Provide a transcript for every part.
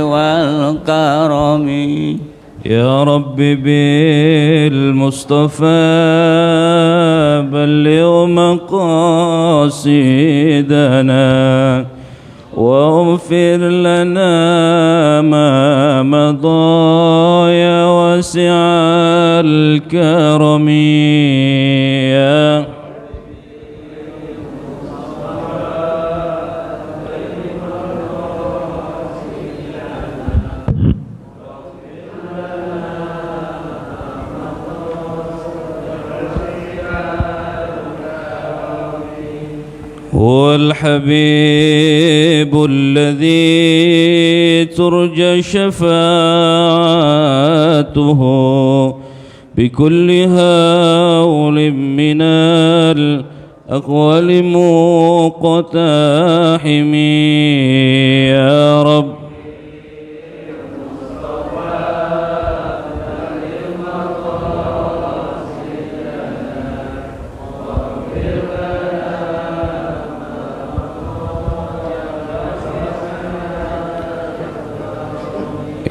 والكرم يا رب بالمصطفى بلغ مقاصدنا واغفر لنا ما مضى يا واسع الكرم يا هو الحبيب الذي ترجى شفاعته بكل هول من الأقوال مقتحم يا رب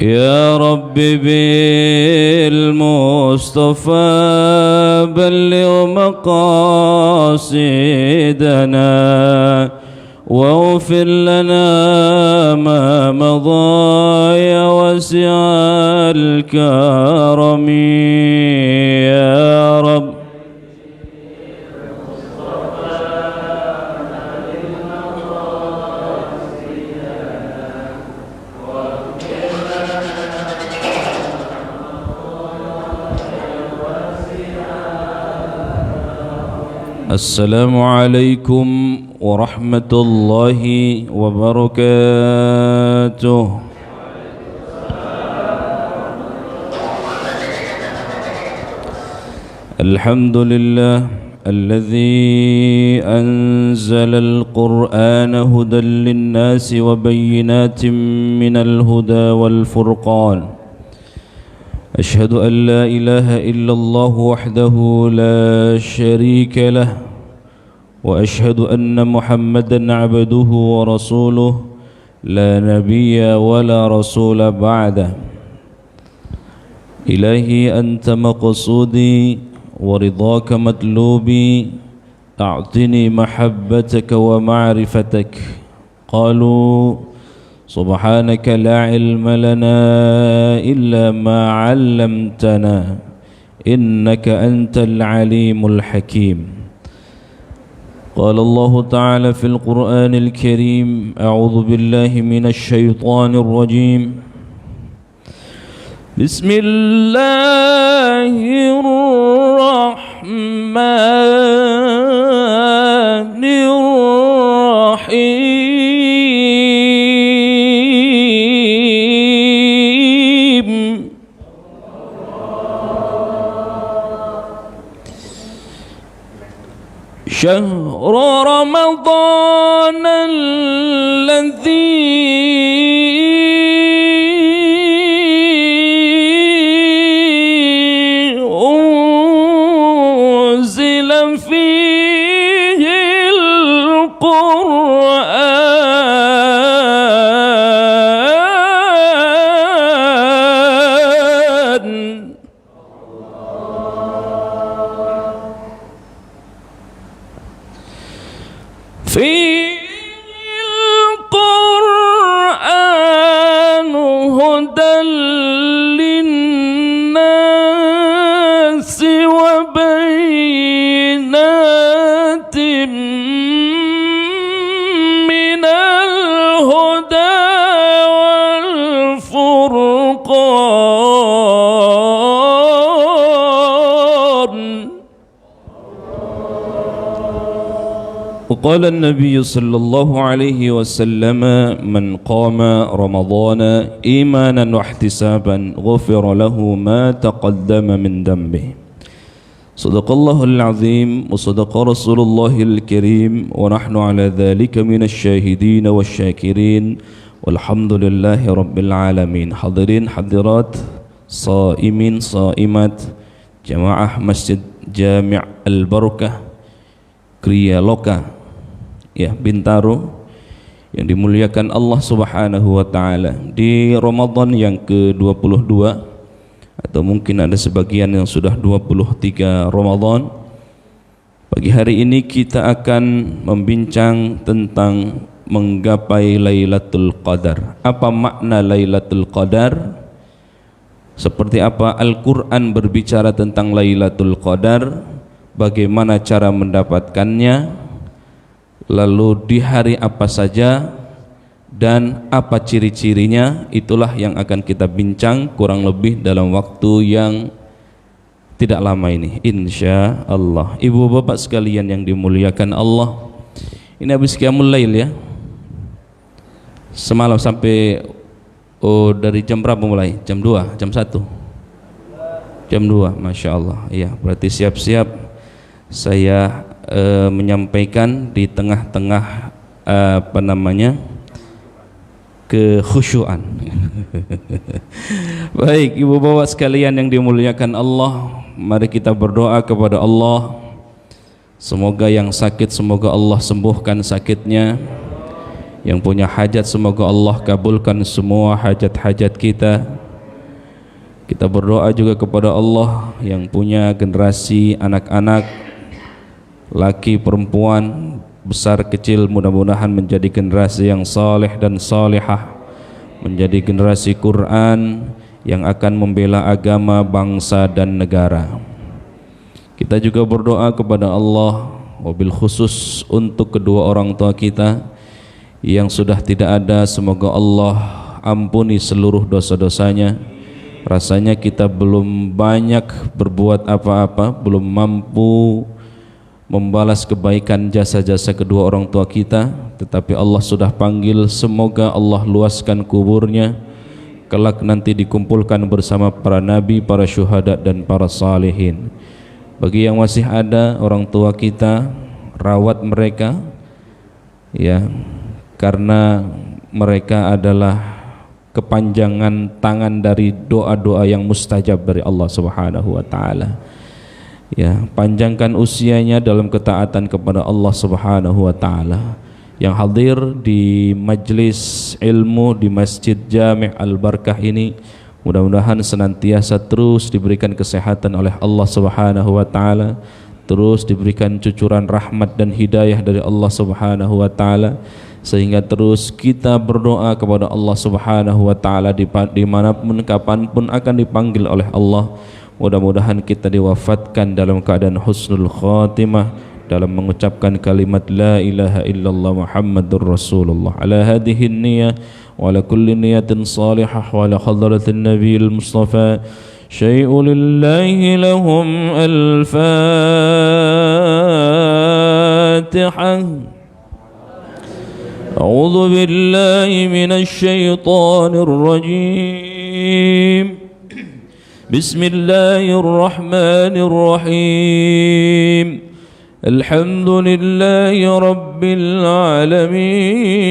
يا رب بالمصطفى بلغ مقاصدنا واغفر لنا ما مضى يا واسع الكرم يا رب السلام عليكم ورحمة الله وبركاته. الحمد لله الذي أنزل القرآن هدى للناس وبينات من الهدى والفرقان. أشهد أن لا إله إلا الله وحده لا شريك له وأشهد أن محمدًا عبده ورسوله لا نبي ولا رسول بعده. إلهي أنت مقصودي ورضاك مطلوبي أعطني محبتك ومعرفتك. قالوا سبحانك لا علم لنا إلا ما علمتنا إنك أنت العليم الحكيم. قال الله تعالى في القرآن الكريم أعوذ بالله من الشيطان الرجيم بسم الله الرحمن الرحيم شهر رمضان الذي أنزل فيه القرآن فيه القرآن هدى للناس وبينات من الهدى والفرقان. وقال النبي صلى الله عليه وسلم من قام رمضان إيمانا واحتسابا غفر له ما تقدم من ذنبه. صدق الله العظيم وصدق رسول الله الكريم ونحن على ذلك من الشاهدين والشاكرين والحمد لله رب العالمين. Hadirin hadirat, saimin saimat, jamaah Masjid Jami' Al-Barakah Kriya Loka ya Bintaro yang dimuliakan Allah Subhanahu wa taala, di Ramadan yang ke-22 atau mungkin ada sebagian yang sudah 23 Ramadan, pagi hari ini kita akan membincang tentang menggapai Lailatul Qadar. Apa makna Lailatul Qadar? Seperti apa Al-Quran berbicara tentang Lailatul Qadar? Bagaimana cara mendapatkannya? Lalu di hari apa saja dan apa ciri-cirinya? Itulah yang akan kita bincang kurang lebih dalam waktu yang tidak lama ini, insya Allah. Ibu bapak sekalian yang dimuliakan Allah, ini habis qiyamul lail ya, semalam sampai dari jam berapa mulai? Jam 2, jam 1, jam 2, Masya Allah. Iya, berarti siap-siap saya menyampaikan di tengah-tengah kekhusyuan. Baik, ibu bapak sekalian yang dimuliakan Allah, mari kita berdoa kepada Allah. Semoga yang sakit, semoga Allah sembuhkan sakitnya. Yang punya hajat, semoga Allah kabulkan semua hajat-hajat kita. Kita berdoa juga kepada Allah yang punya generasi anak-anak, laki perempuan, besar kecil, mudah-mudahan menjadi generasi yang saleh dan salihah, menjadi generasi Quran yang akan membela agama, bangsa dan negara. Kita juga berdoa kepada Allah wabil khusus untuk kedua orang tua kita yang sudah tidak ada, semoga Allah ampuni seluruh dosa-dosanya. Rasanya kita belum banyak berbuat apa-apa, belum mampu membalas kebaikan jasa-jasa kedua orang tua kita, tetapi Allah sudah panggil. Semoga Allah luaskan kuburnya, kelak nanti dikumpulkan bersama para nabi, para syuhada dan para salihin. Bagi yang masih ada orang tua kita, rawat mereka ya, karena mereka adalah kepanjangan tangan dari doa-doa yang mustajab dari Allah Subhanahu wa taala. Ya, panjangkan usianya dalam ketaatan kepada Allah Subhanahu wa taala. Yang hadir di majlis ilmu di Masjid Jami' Al-Barkah ini, mudah-mudahan senantiasa terus diberikan kesehatan oleh Allah Subhanahu wa taala, terus diberikan cucuran rahmat dan hidayah dari Allah Subhanahu wa taala, sehingga terus kita berdoa kepada Allah Subhanahu wa taala dimanapun kapanpun akan dipanggil oleh Allah. Mudah-mudahan kita diwafatkan dalam keadaan husnul khatimah, dalam mengucapkan kalimat la ilaha illallah Muhammadur Rasulullah, ala hadhihi niyyah wa ala kulli niyatin salihah wa ala hadratin nabiyil mustafa syai'u lillahi lahum al-fatihah. A'udzu billahi minasy syaithanir rajim. Bismillahirrahmanirrahim. Alhamdulillahi rabbil alamin.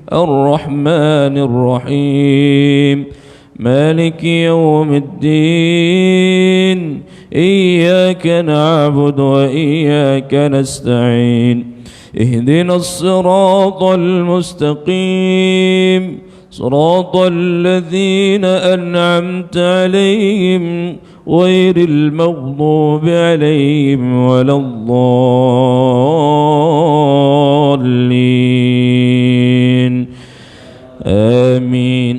Ar-Rahmanir Rahim. Maliki yawmiddin. Iyyaka na'budu wa iyyaka nasta'in. Ihdinas siratal mustaqim. صراط الذين أنعمت عليهم غير المغضوب عليهم ولا الضالين آمين.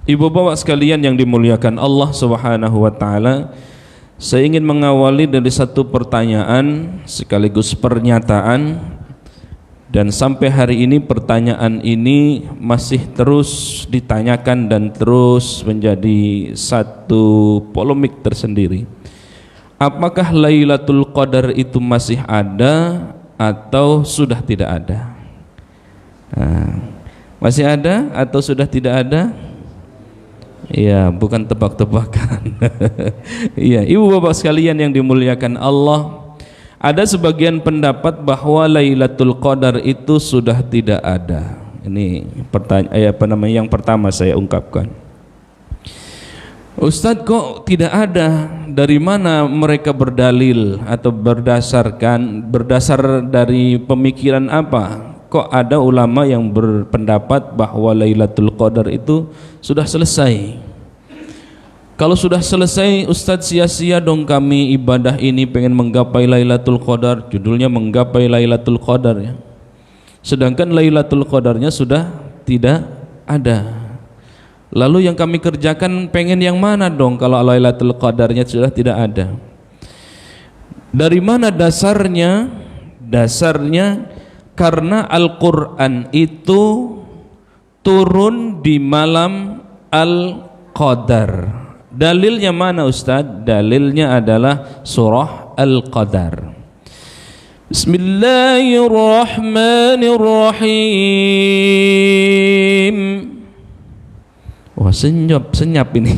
Ibu bapak sekalian yang dimuliakan Allah Subhanahu wa taala, saya ingin mengawali dari satu pertanyaan sekaligus pernyataan. Dan sampai hari ini pertanyaan ini masih terus ditanyakan dan terus menjadi satu polemik tersendiri. Apakah Lailatul Qadar itu masih ada atau sudah tidak ada? Masih ada atau sudah tidak ada? Ya, bukan tebak-tebakan. Iya, ibu bapak sekalian yang dimuliakan Allah, ada sebagian pendapat bahwa Lailatul Qadar itu sudah tidak ada. Ini pertanyaan yang pertama saya ungkapkan. Ustadz, kok tidak ada? Dari mana mereka berdalil atau berdasar dari pemikiran apa? kok ada ulama yang berpendapat bahwa Lailatul Qadar itu sudah selesai. Kalau sudah selesai, Ustadz, sia-sia dong kami ibadah ini pengen menggapai Lailatul Qadar. Judulnya menggapai Lailatul Qadar ya. Sedangkan Lailatul Qadarnya sudah tidak ada. Lalu yang kami kerjakan pengen yang mana dong kalau Lailatul Qadarnya sudah tidak ada? Dari mana dasarnya? Dasarnya karena Al-Quran itu turun di malam Al-Qadar. Dalilnya mana Ustadz? Dalilnya adalah surah Al-Qadar. Bismillahirrahmanirrahim. Wah, senyap ini.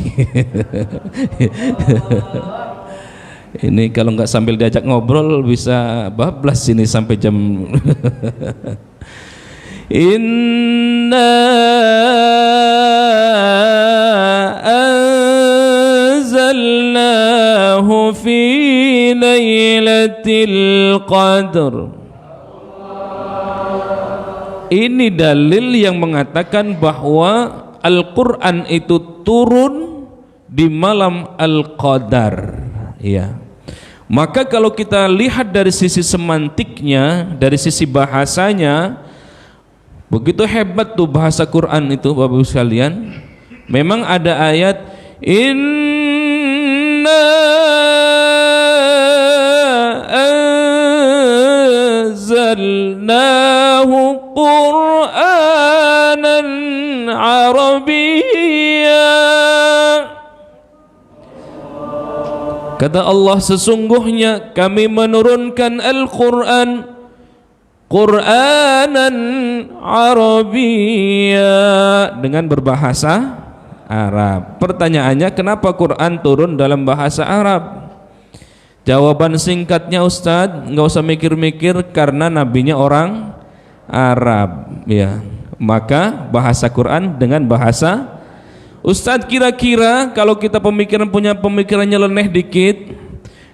Ini kalau nggak sambil diajak ngobrol bisa bablas ini sampai jam. Inna anzalnahu fi lailatul qadr. Ini dalil yang mengatakan bahwa Al-Quran itu turun di malam Al-Qadar ya. Maka kalau kita lihat dari sisi semantiknya, dari sisi bahasanya, begitu hebat tuh bahasa Quran itu Bapak Ibu sekalian. Memang ada ayat inna anzalnahu Qur'anan Arabiyya. Kata Allah, sesungguhnya kami menurunkan Al-Quran Qur'anan Arabiyya, dengan berbahasa Arab. Pertanyaannya, kenapa Quran turun dalam bahasa Arab? Jawaban singkatnya Ustadz, nggak usah mikir-mikir, karena nabinya orang Arab ya. Maka bahasa Quran dengan bahasa. Ustadz, kira-kira kalau kita punya pemikirannya leneh dikit,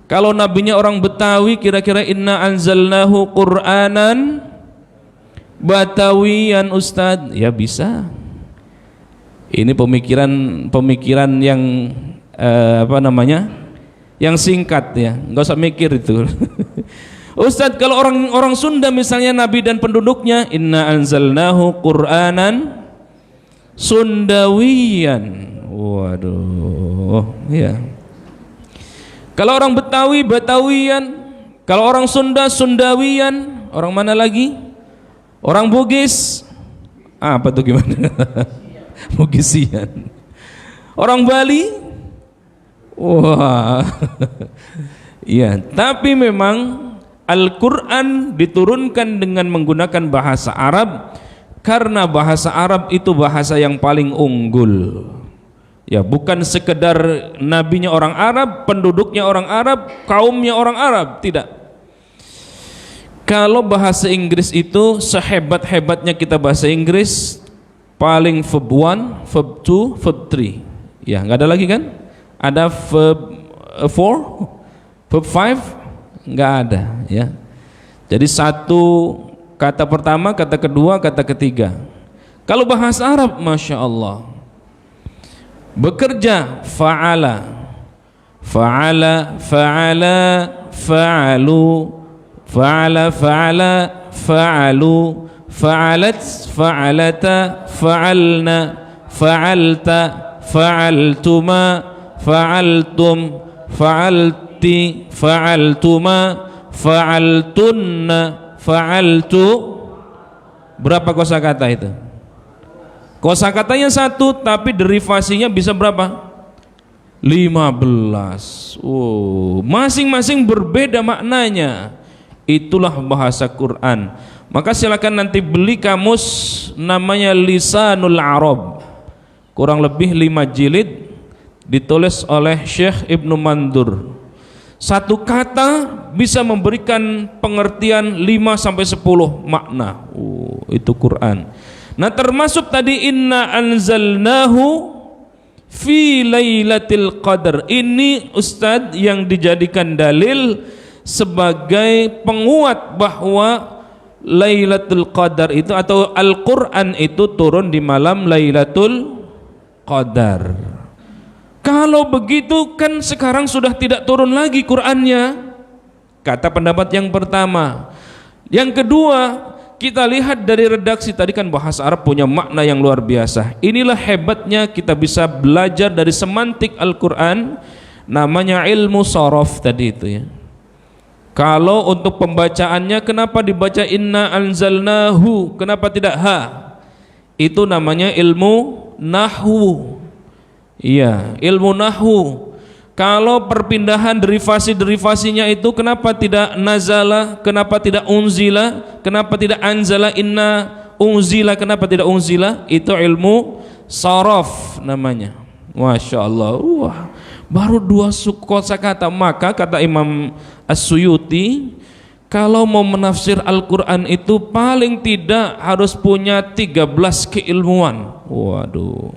kalau nabinya orang Betawi, kira-kira inna anzalnahu Qur'anan Batawiyan Ustadz, ya bisa. Ini pemikiran yang yang singkat ya, nggak usah mikir itu. Ustadz, kalau orang Sunda misalnya nabi dan penduduknya, inna anzalnahu Qur'anan Sundawiyan. Waduh ya. Kalau orang Betawi Batawian, kalau orang Sunda Sundawian, orang mana lagi? Orang Bugis apa tuh gimana? Bugisian. Orang Bali, wah, iya. Tapi memang Al-Quran diturunkan dengan menggunakan bahasa Arab karena bahasa Arab itu bahasa yang paling unggul. Ya, bukan sekedar nabinya orang Arab, penduduknya orang Arab, kaumnya orang Arab, tidak. Kalau bahasa Inggris itu sehebat-hebatnya kita bahasa Inggris, paling verb 1, verb 2, verb 3. Ya, nggak ada lagi kan? Ada verb 4, verb 5, nggak ada ya. Jadi satu kata pertama, kata kedua, kata ketiga. Kalau bahasa Arab, Masya Allah, bekerja fa'ala, fa'ala, fa'ala, fa'alu, fa'ala, fa'ala, fa'alu, fa'alat, fa'alata, fa'alna, fa'alta, fa'altuma, fa'altum, fa'alti, fa'altuma, fa'altunna, fa'altu. Berapa kosakata itu? Kosakatanya satu, tapi derivasinya bisa berapa? 15. Masing-masing berbeda maknanya. Itulah bahasa Quran. Maka silakan nanti beli kamus namanya Lisanul Arab, kurang lebih 5 jilid, ditulis oleh Syekh Ibnu Mandur. Satu kata bisa memberikan pengertian 5-10 makna. Itu Quran. Nah, termasuk tadi inna anzalnahu fi lailatul qadar. Ini Ustadz yang dijadikan dalil sebagai penguat bahwa Lailatul Qadar itu atau Al-Quran itu turun di malam Lailatul Qadar. Kalau begitu kan sekarang sudah tidak turun lagi Qur'annya, kata pendapat yang pertama. Yang kedua, kita lihat dari redaksi tadi kan bahasa Arab punya makna yang luar biasa. Inilah hebatnya kita bisa belajar dari semantik Al-Quran, namanya ilmu sorof tadi itu ya. Kalau untuk pembacaannya kenapa dibaca inna anzalnahu, kenapa tidak ha? Itu namanya ilmu nahwu. Iya, ilmu nahwu. Kalau perpindahan derivasinya itu kenapa tidak nazala, kenapa tidak unzila, kenapa tidak anzala, inna unzila, kenapa tidak unzila? Itu ilmu sorof namanya. Masya Allah. Wah, baru 2 kosakata. Maka kata Imam As-Suyuti, kalau mau menafsir Al-Quran itu paling tidak harus punya 13 keilmuan. Waduh,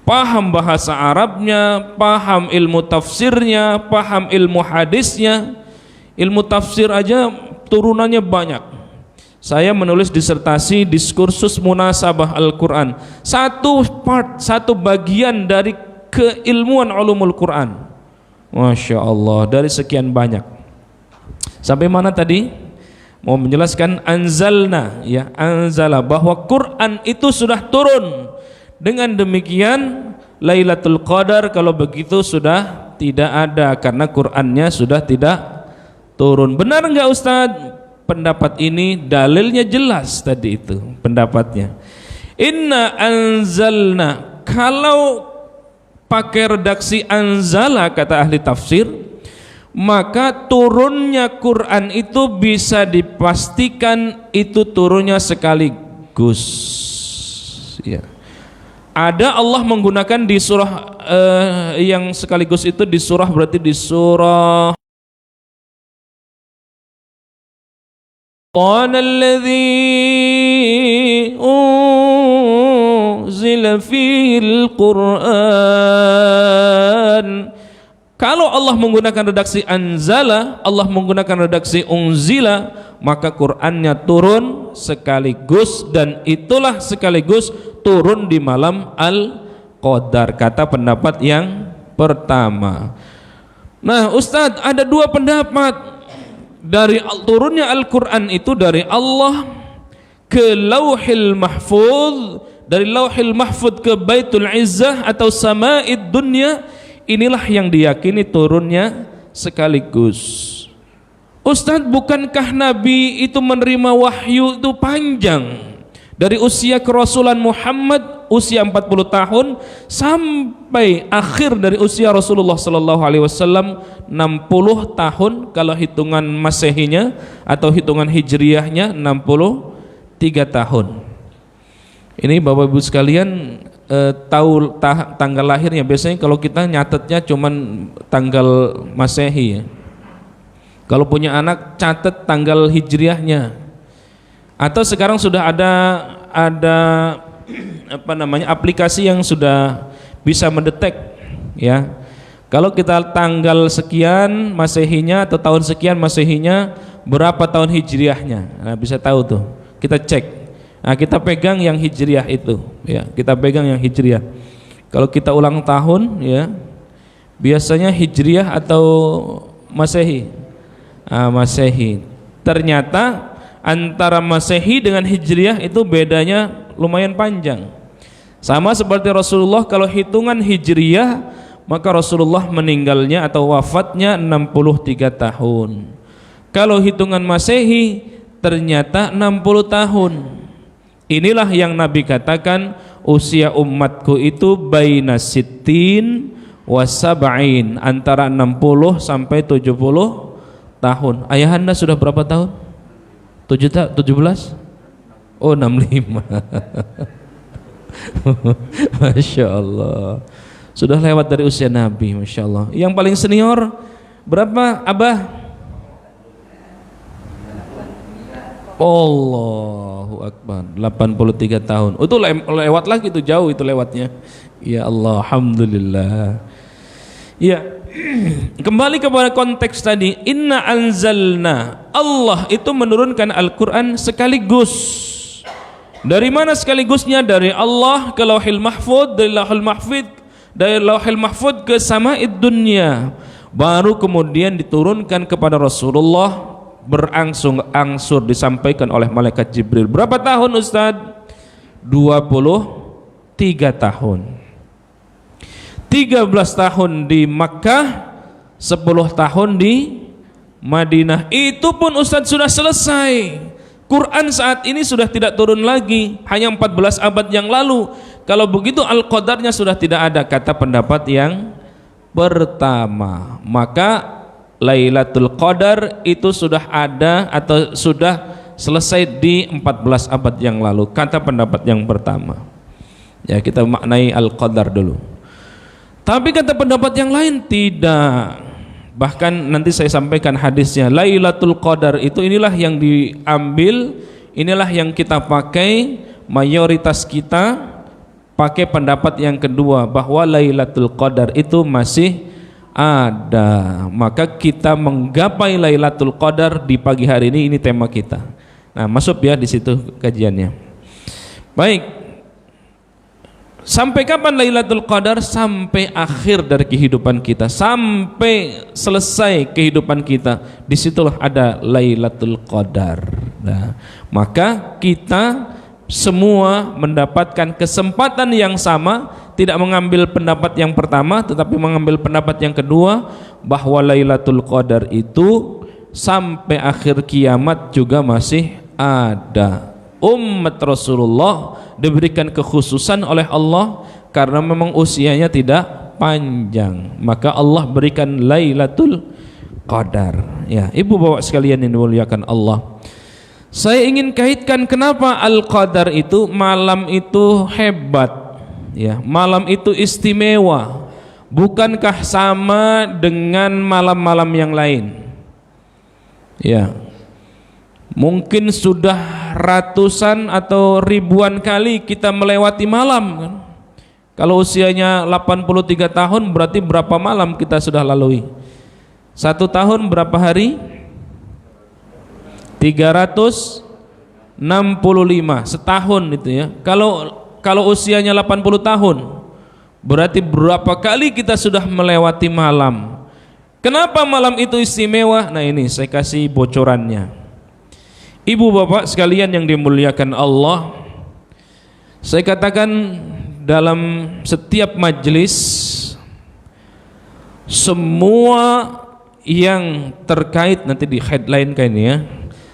paham bahasa Arabnya, paham ilmu tafsirnya, paham ilmu hadisnya. Ilmu tafsir aja turunannya banyak. Saya menulis disertasi diskursus munasabah Al-Quran, satu bagian dari keilmuan ulumul Quran. Masya Allah, dari sekian banyak. Sampai mana tadi? Mau menjelaskan anzalna, ya, anzala, bahwa Quran itu sudah turun. Dengan demikian Lailatul Qadar kalau begitu sudah tidak ada, karena Qur'annya sudah tidak turun. Benar enggak Ustadz? Pendapat ini dalilnya jelas tadi itu pendapatnya. Inna anzalna, kalau pakai redaksi anzala kata ahli tafsir, maka turunnya Quran itu bisa dipastikan itu turunnya sekaligus. Ya. Ada Allah menggunakan di surah yang sekaligus itu di surah, berarti di surah Qala alladhi unzila fil Qur'an. Kalau Allah menggunakan redaksi anzala, Allah menggunakan redaksi unzila, maka Qur'annya turun sekaligus, dan itulah sekaligus turun di malam Al-Qadar, kata pendapat yang pertama. Nah Ustadz, ada 2 pendapat. Dari turunnya Al-Quran itu dari Allah ke Lauhil Mahfuz, dari Lauhil Mahfuz ke Baitul Izzah atau Sama'id Dunya, inilah yang diyakini turunnya sekaligus. Ustadz, bukankah Nabi itu menerima wahyu itu panjang? Dari usia kerasulan Muhammad, usia 40 tahun, sampai akhir dari usia Rasulullah sallallahu alaihi wasallam 60 tahun kalau hitungan Masehinya, atau hitungan Hijriyahnya 63 tahun. Ini Bapak Ibu sekalian tahu tanggal lahirnya. Biasanya kalau kita nyatetnya cuman tanggal Masehi ya. Kalau punya anak catat tanggal Hijriyahnya. Atau sekarang sudah ada apa namanya, aplikasi yang sudah bisa mendetek ya. Kalau kita tanggal sekian Masehinya atau tahun sekian Masehinya, berapa tahun Hijriyahnya, nah, bisa tahu tuh. Kita cek. Nah, kita pegang yang Hijriyah itu ya. Kita pegang yang Hijriyah. Kalau kita ulang tahun ya, biasanya Hijriyah atau Masehi? Masehi. Ternyata antara Masehi dengan Hijriyah itu bedanya lumayan panjang. Sama seperti Rasulullah, kalau hitungan Hijriyah maka Rasulullah meninggalnya atau wafatnya 63 tahun. Kalau hitungan Masehi ternyata 60 tahun. Inilah yang Nabi katakan, usia umatku itu baina sittin wa sab'in, antara 60 sampai 70 tahun. Ayahanda sudah berapa tahun? 17? Oh 65. Masya Allah, sudah lewat dari usia Nabi. Masya Allah. Yang paling senior berapa Abah? Allahu Akbar, 83 tahun. Itu lewat lagi, itu jauh itu lewatnya. Ya Allah, Alhamdulillah. Ya, kembali kepada konteks tadi. Inna anzalna, Allah itu menurunkan Al-Quran sekaligus. Dari mana sekaligusnya? Dari Allah ke Lauhil Mahfuz, dari Lauhil Mahfuz ke Sama'id Dunya, baru kemudian diturunkan kepada Rasulullah berangsur-angsur disampaikan oleh malaikat Jibril. Berapa tahun Ustaz? 23 tahun. 13 tahun di Makkah, 10 tahun di Madinah. Itu pun Ustaz sudah selesai. Quran saat ini sudah tidak turun lagi, hanya 14 abad yang lalu. Kalau begitu Al-Qadarnya sudah tidak ada, kata pendapat yang pertama. Maka Lailatul Qadar itu sudah ada atau sudah selesai di 14 abad yang lalu, kata pendapat yang pertama. Ya, kita maknai Al-Qadar dulu. Tapi kata pendapat yang lain tidak. Bahkan nanti saya sampaikan hadisnya. Lailatul Qadar itu inilah yang diambil, inilah yang kita pakai, mayoritas kita pakai pendapat yang kedua, bahwa Lailatul Qadar itu masih ada. Maka kita menggapai Lailatul Qadar di pagi hari ini tema kita. Nah, masuk ya di situ kajiannya. Baik. Sampai kapan Lailatul Qadar? Sampai akhir dari kehidupan kita, sampai selesai kehidupan kita. Disitulah ada Lailatul Qadar. Nah, maka kita semua mendapatkan kesempatan yang sama, tidak mengambil pendapat yang pertama tetapi mengambil pendapat yang kedua, bahwa Lailatul Qadar itu sampai akhir kiamat juga masih ada. Umat Rasulullah diberikan kekhususan oleh Allah karena memang usianya tidak panjang, maka Allah berikan Lailatul Qadar. Ya, ibu bapak sekalian yang dimuliakan Allah, saya ingin kaitkan kenapa Al-Qadar itu, malam itu hebat, ya, malam itu istimewa. Bukankah sama dengan malam-malam yang lain? Ya, mungkin sudah ratusan atau ribuan kali kita melewati malam kan? Kalau usianya 83 tahun berarti berapa malam kita sudah lalui? 1 tahun berapa hari? 365 setahun itu ya. Kalau usianya 80 tahun berarti berapa kali kita sudah melewati malam. Kenapa malam itu istimewa? Nah, ini saya kasih bocorannya. Ibu bapak sekalian yang dimuliakan Allah, saya katakan dalam setiap majelis, semua yang terkait, nanti di headline kayaknya ya,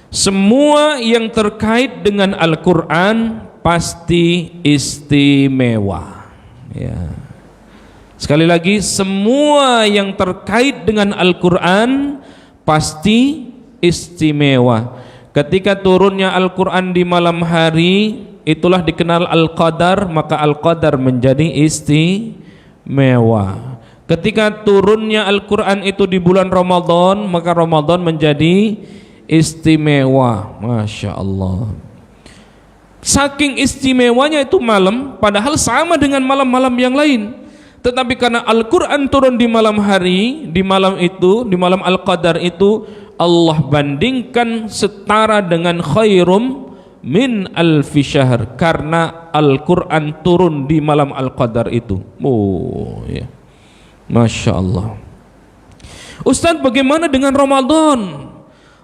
semua yang terkait dengan Al-Quran pasti istimewa. Ya. Sekali lagi, semua yang terkait dengan Al-Quran pasti istimewa. Ketika turunnya Al-Quran di malam hari, itulah dikenal Al-Qadar, maka Al-Qadar menjadi istimewa. Ketika turunnya Al-Quran itu di bulan Ramadan, maka Ramadan menjadi istimewa. Masya Allah. Saking istimewanya itu malam, padahal sama dengan malam-malam yang lain, tetapi karena Al-Quran turun di malam hari, di malam itu, di malam Al-Qadar itu, Allah bandingkan setara dengan khairum min alfi syahr, karena Al-Quran turun di malam Al-Qadar itu. Oh ya, Masya Allah. Ustaz, bagaimana dengan Ramadan?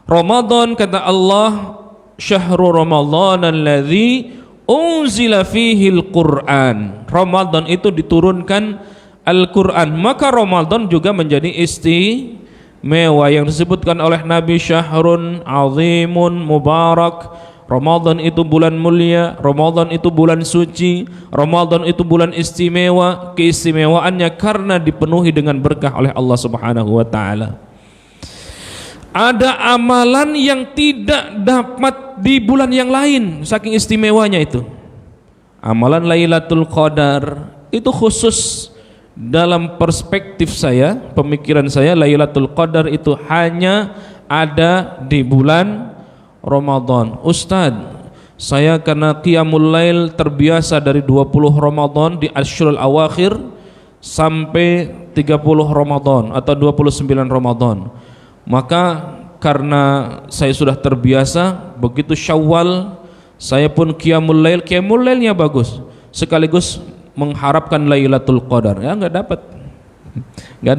Ramadan, kata Allah, syahrul Ramadan alladzi unzila fihi al-Quran. Ramadan itu diturunkan Al-Quran, maka Ramadan juga menjadi istimewa yang disebutkan oleh Nabi, syahrun azimun mubarak. Ramadan itu bulan mulia, Ramadan itu bulan suci, Ramadan itu bulan istimewa. Keistimewaannya karena dipenuhi dengan berkah oleh Allah Subhanahu wa taala. Ada amalan yang tidak dapat di bulan yang lain, saking istimewanya itu. Amalan Lailatul Qadar itu khusus dalam perspektif saya, pemikiran saya, Lailatul Qadar itu hanya ada di bulan Ramadan. Ustadz, saya karena qiyamul lail terbiasa dari 20 Ramadan di Asyrul Awakhir sampai 30 Ramadan atau 29 Ramadan. Maka karena saya sudah terbiasa, begitu Syawal saya pun qiyamul lailnya bagus, sekaligus mengharapkan Lailatul Qadar. Ya nggak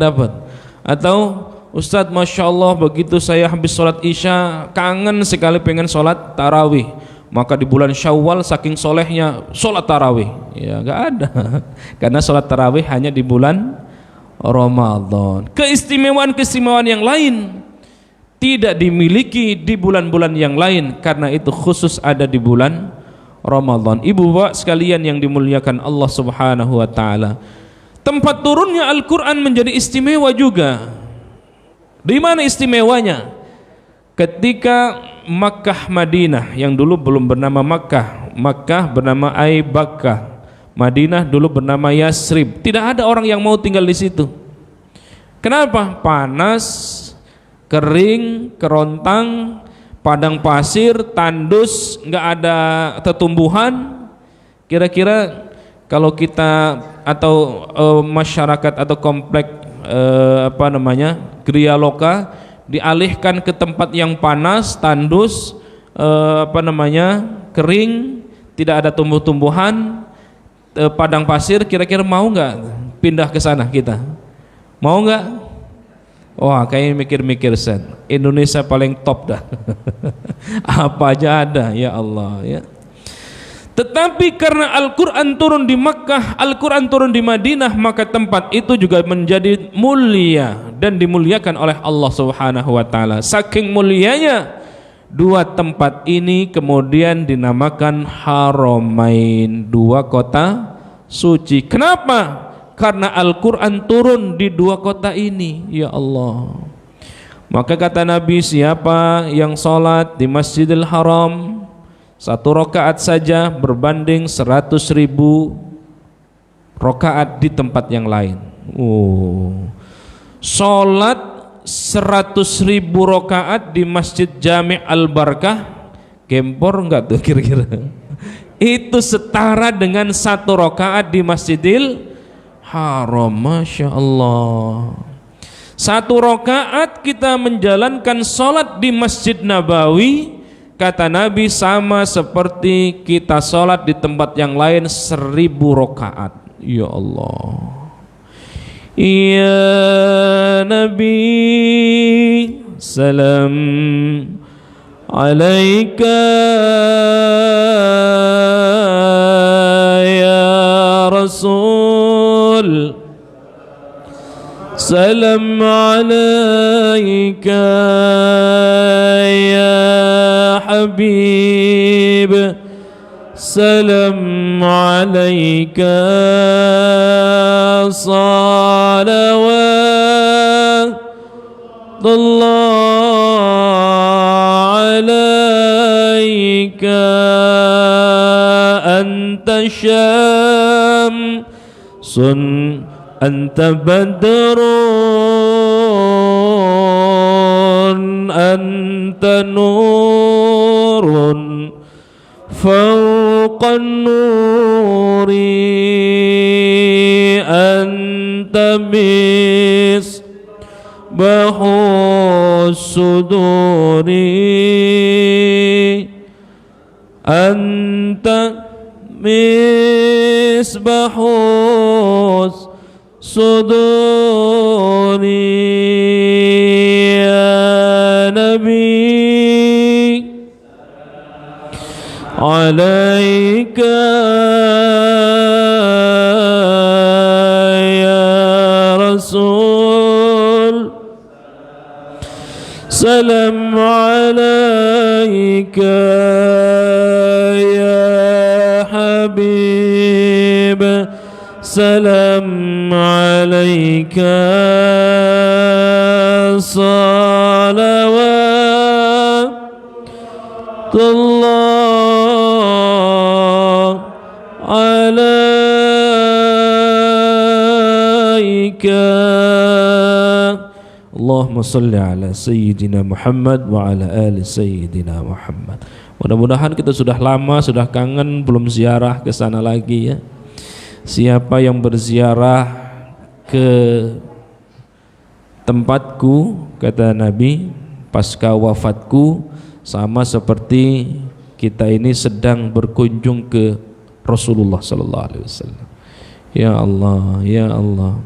dapat. Atau Ustadz, Masya Allah, begitu saya habis sholat Isya kangen sekali pengen sholat tarawih, maka di bulan Syawal saking solehnya sholat tarawih. Ya nggak ada, karena sholat tarawih hanya di bulan Ramadan. Keistimewaan yang lain tidak dimiliki di bulan-bulan yang lain, karena itu khusus ada di bulan Ramadan. Ibu bapak sekalian yang dimuliakan Allah Subhanahu wa taala, tempat turunnya Al-Qur'an menjadi istimewa juga. Di mana istimewanya? Ketika Makkah Madinah, yang dulu belum bernama Makkah bernama Aibakah, Madinah dulu bernama Yasrib. Tidak ada orang yang mau tinggal di situ. Kenapa? Panas, kering, kerontang, padang pasir, tandus, nggak ada tetumbuhan. Kira-kira kalau kita atau masyarakat atau komplek Gria Loka dialihkan ke tempat yang panas, tandus, kering, tidak ada tumbuh-tumbuhan, padang pasir, kira-kira mau nggak pindah ke sana kita? Mau nggak? Wah, kayaknya mikir-mikir sen. Indonesia paling top dah. Apa aja ada, ya Allah ya. Tetapi karena Al-Quran turun di Makkah, Al-Quran turun di Madinah, maka tempat itu juga menjadi mulia dan dimuliakan oleh Allah Subhanahu wa taala. Saking mulianya dua tempat ini kemudian dinamakan Haramain, dua kota suci. Kenapa? Karena Al-Quran turun di dua kota ini, ya Allah. Maka kata Nabi, siapa yang sholat di Masjidil Haram 1 rakaat saja berbanding 100.000 rakaat di tempat yang lain. Sholat 100.000 rakaat di Masjid Jami' Al-Barakah, gempor enggak tuh kira-kira? Itu setara dengan 1 rakaat di Masjidil Haram. Masya Allah. 1 rakaat kita menjalankan sholat di Masjid Nabawi, kata Nabi, sama seperti kita sholat di tempat yang lain 1.000 rakaat. Ya Allah. Ya Nabi, salam alaika ya Rasul, salam alaika ya Habib, salam alaika salawatullah alaika anta syamsun anta badrun anta nurun fawqa nuri anta misbahu suduri anta misbahu suduri ya Nabi alaika ya Rasul, salam alaika ya Habib, salam alaika salawatullah alaika. Allahumma salli ala Sayyidina Muhammad wa ala ali Sayyidina Muhammad. Mudah-mudahan kita sudah lama, sudah kangen, belum ziarah ke sana lagi ya. Siapa yang berziarah ke tempatku, kata Nabi, pasca wafatku sama seperti kita ini sedang berkunjung ke Rasulullah sallallahu alaihi wasallam. Ya Allah, ya Allah.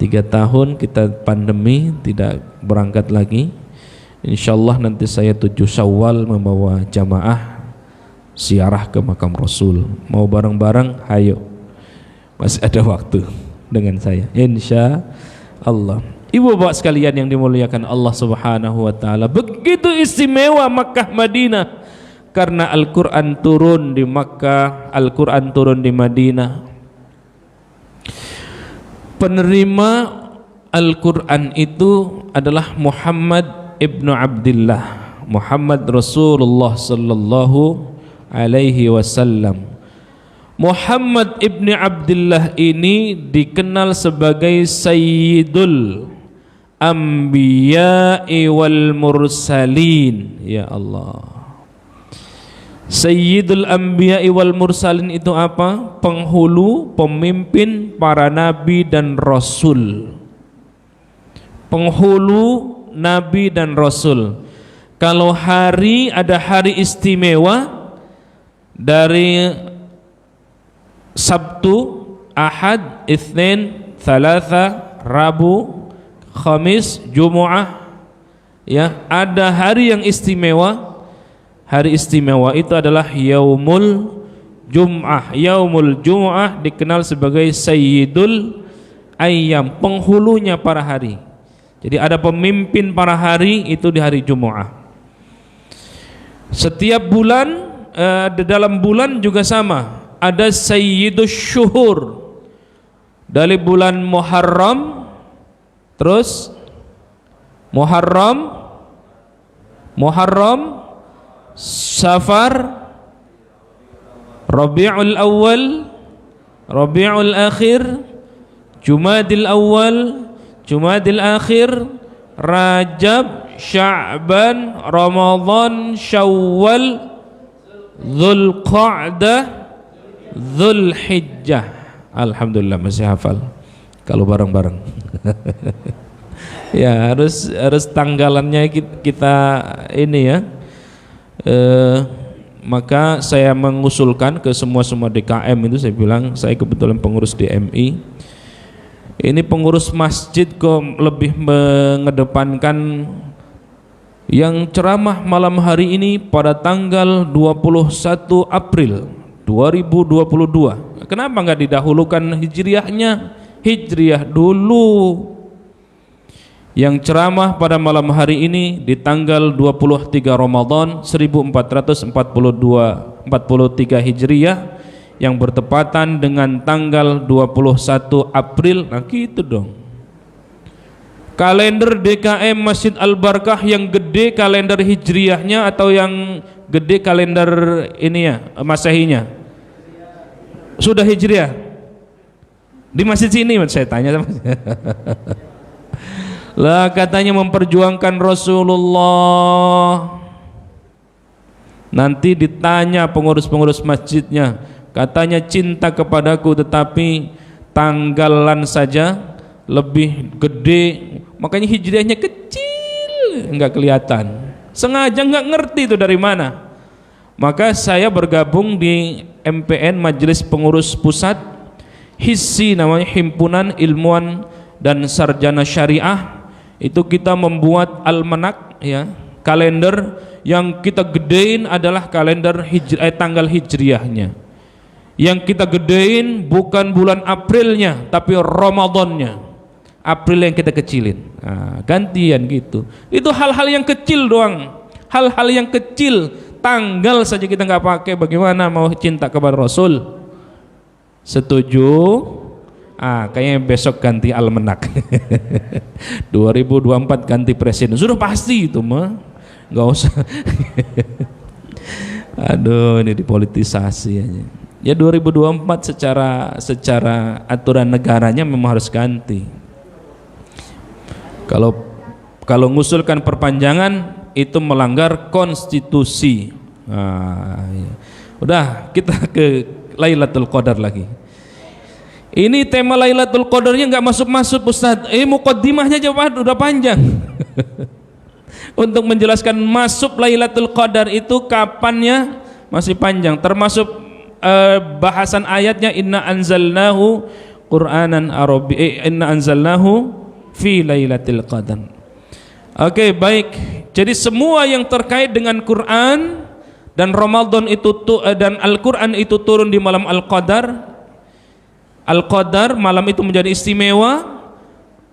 3 tahun kita pandemi tidak berangkat lagi. Insyaallah nanti saya 7 Syawal membawa jamaah ziarah ke makam Rasul. Mau bareng-bareng? Hayo. Masih ada waktu dengan saya. Insya Allah. Ibu bapak sekalian yang dimuliakan Allah Subhanahu wa taala, begitu istimewa Makkah Madinah karena Al-Qur'an turun di Makkah, Al-Qur'an turun di Madinah. Penerima Al-Qur'an itu adalah Muhammad ibnu Abdullah, Muhammad Rasulullah sallallahu alaihi wasallam. Muhammad ibni Abdullah ini dikenal sebagai Sayyidul Anbiya'i wal Mursalin. Ya Allah, Sayyidul Anbiya'i wal Mursalin itu apa? Penghulu, pemimpin para nabi dan rasul. Penghulu nabi dan rasul. Kalau ada hari istimewa dari Sabtu, Ahad, Itsnin, Tsalatsa, Rabu, Khamis, Jumu'ah, ya, ada hari yang istimewa. Hari istimewa itu adalah Yaumul Jum'ah. Yaumul Jum'ah dikenal sebagai Sayyidul Ayyam, penghulunya para hari. Jadi ada pemimpin para hari itu di hari Jumu'ah. Setiap bulan, dalam bulan juga sama. Ada Sayyidus Syuhur dari bulan Muharram, terus Muharram, Safar, Rabiul Awal, Rabiul Akhir, Jumadil Awal, Jumadil Akhir, Rajab, Sya'ban, Ramadan, Syawal, Dzulqa'dah, Dzulhijjah. Alhamdulillah masih hafal kalau bareng-bareng. Ya, harus tanggalannya kita ini ya. Maka saya mengusulkan ke semua DKM itu, saya bilang, saya kebetulan pengurus DMI. Ini pengurus masjid kok lebih mengedepankan yang ceramah malam hari ini pada tanggal 21 April 2022. Kenapa nggak didahulukan hijriahnya? Hijriah dulu. Yang ceramah pada malam hari ini di tanggal 23 Ramadan 1443 Hijriah yang bertepatan dengan tanggal 21 April. Nah gitu dong. Kalender DKM Masjid Al-Barkah yang gede kalender hijriahnya atau yang gede kalender ini ya, Masehinya? Sudah hijriah. Di masjid sini saya tanya sama lah, katanya memperjuangkan Rasulullah. Nanti ditanya pengurus-pengurus masjidnya, katanya cinta kepadaku tetapi tanggalan saja lebih gede, makanya hijriahnya kecil, enggak kelihatan. Sengaja enggak ngerti itu dari mana. Maka saya bergabung di MPN, Majelis Pengurus Pusat, HISSI namanya, Himpunan Ilmuwan dan Sarjana Syariah. Itu kita membuat almanak ya, kalender yang kita gedein adalah kalender tanggal hijriahnya. Yang kita gedein bukan bulan Aprilnya tapi Ramadannya. April yang kita kecilin. Nah, gantian gitu. Itu hal-hal yang kecil doang. Hal-hal yang kecil, tanggal saja kita nggak pakai, bagaimana mau cinta kepada Rasul? Setuju? Kayaknya besok ganti almanak. 2024 ganti presiden. Sudah pasti itu mah. Nggak usah. Aduh, ini dipolitisasi aja. Ya 2024 secara aturan negaranya memang harus ganti. Kalau ngusulkan perpanjangan itu melanggar konstitusi. Ya. Udah, kita ke Lailatul Qadar lagi. Ini tema Lailatul Qadarnya nggak masuk-masuk Ustaz. Muqaddimahnya aja udah panjang. Untuk menjelaskan masuk Lailatul Qadar itu kapannya masih panjang, termasuk bahasan ayatnya inna anzalnahu Qur'anan Arabi, inna anzalnahu fi Lailatul Qadar. Oke, baik. Jadi semua yang terkait dengan Quran dan Ramadan itu dan Al-Quran itu turun di malam Al-Qadar. Al-Qadar malam itu menjadi istimewa,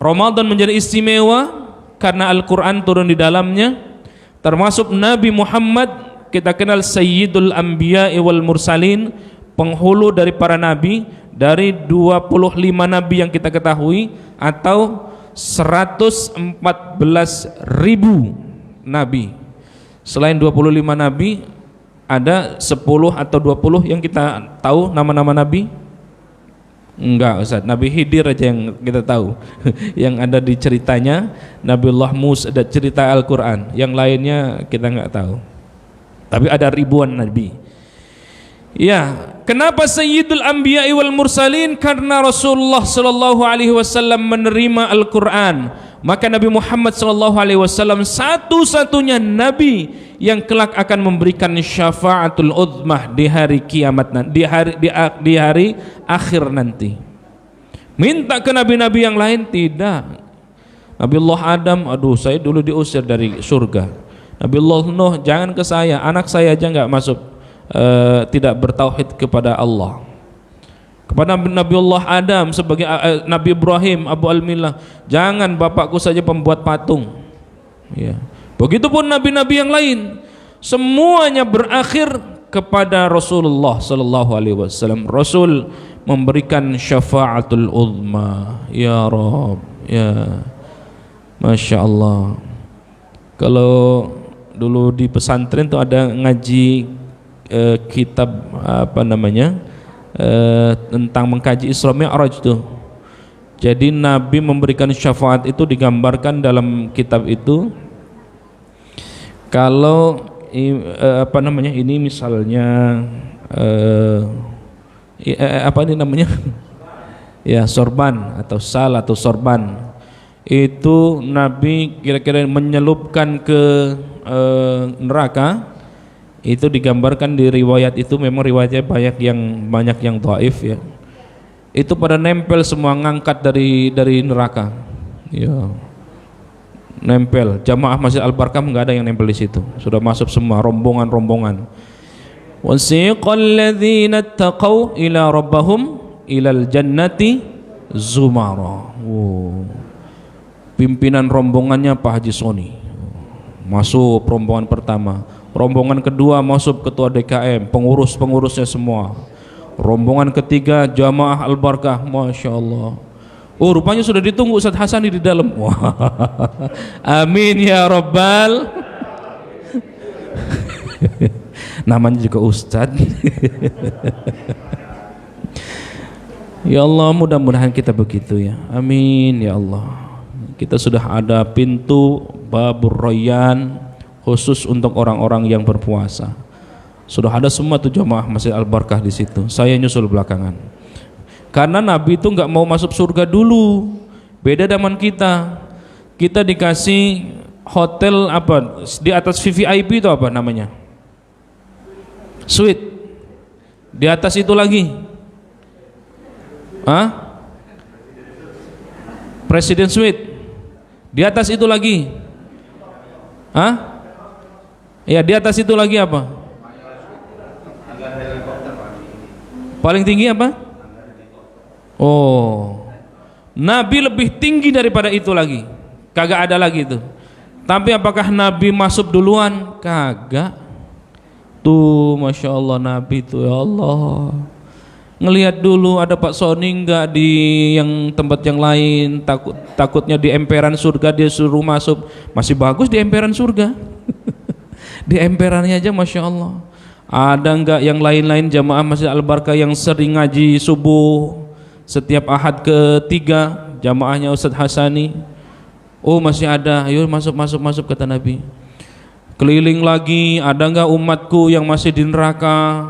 Ramadan menjadi istimewa karena Al-Quran turun di dalamnya. Termasuk Nabi Muhammad, kita kenal Sayyidul Anbiya wal Mursalin, penghulu dari para nabi, dari 25 nabi yang kita ketahui, atau 114.000 nabi. Selain 25 nabi, ada 10 atau 20 yang kita tahu nama-nama nabi? Enggak Ustaz, Nabi Khidir aja yang kita tahu. Yang ada di ceritanya Nabiullah Musa, ada cerita Al-Quran. Yang lainnya kita enggak tahu. Tapi ada ribuan nabi. Ya, kenapa Sayyidul Anbiya wal Mursalin? Karena Rasulullah sallallahu alaihi wasallam menerima Al-Quran. Maka Nabi Muhammad sallallahu alaihi wasallam satu-satunya nabi yang kelak akan memberikan syafaatul uzmah di hari kiamat nanti, di hari akhir nanti. Minta ke nabi-nabi yang lain tidak. Nabiullah Adam, aduh saya dulu diusir dari surga. Nabiullah Nuh, jangan ke saya, anak saya aja enggak masuk, tidak bertauhid kepada Allah. Kepada Nabiullah Adam sebagai Nabi Ibrahim, Abu Al-Millah, jangan bapakku saja pembuat patung. Ya. Begitupun nabi-nabi yang lain, semuanya berakhir kepada Rasulullah sallallahu alaihi wasallam. Rasul memberikan syafaatul uzma. Ya Rabb, ya Masya Allah. Kalau dulu di pesantren tuh ada ngaji kitab apa namanya, tentang mengkaji Isra Mi'raj tuh. Jadi Nabi memberikan syafaat itu digambarkan dalam kitab itu. Kalau apa namanya, ini misalnya apa ini namanya ya, sorban atau sal atau sorban, itu Nabi kira-kira menyelupkan ke neraka. Itu digambarkan di riwayat itu, memang riwayatnya banyak yang dhaif ya. Itu pada nempel semua, ngangkat dari neraka. Ya. Nempel. Jamaah Masjid Al-Barkah enggak ada yang nempel di situ. Sudah masuk semua rombongan-rombongan. Wasiqal ladzina taqaw ila rabbahum ilal jannati zumara. Pimpinan rombongannya Pak Haji Soni. Masuk rombongan pertama. Rombongan kedua masuk ketua DKM, pengurus-pengurusnya semua. Rombongan ketiga jamaah Al-Barkah, Masya Allah. Oh, rupanya sudah ditunggu Ustaz Hasani di dalam. Wah. Amin ya Rabbal. Namanya juga Ustaz. Ya Allah, mudah-mudahan kita begitu ya. Amin ya Allah. Kita sudah ada pintu Babur Rayyan khusus untuk orang-orang yang berpuasa. Sudah ada semua tuh jamaah Masjid Al-Barkah di situ. Saya nyusul belakangan. Karena Nabi itu nggak mau masuk surga dulu. Beda zaman kita. Kita dikasih hotel apa di atas VVIP itu apa namanya? Suite. Di atas itu lagi. Presiden Suite. Di atas itu lagi. Ya, di atas itu lagi apa? Paling tinggi apa? Oh, Nabi lebih tinggi daripada itu lagi. Kagak ada lagi itu. Tapi apakah Nabi masuk duluan? Kagak. Tuh, Masya Allah, Nabi tuh, ya Allah. Ngelihat dulu ada Pak Soni enggak di yang tempat yang lain, takutnya di emperan surga dia suruh masuk. Masih bagus di emperan surga. Di emperannya aja Masya Allah. Ada enggak yang lain-lain jamaah Masjid Al-Barkah yang sering ngaji subuh setiap ahad ketiga, jamaahnya Ustadz Hasani? Oh, masih ada. Ayo masuk kata Nabi. Keliling lagi, ada enggak umatku yang masih di neraka?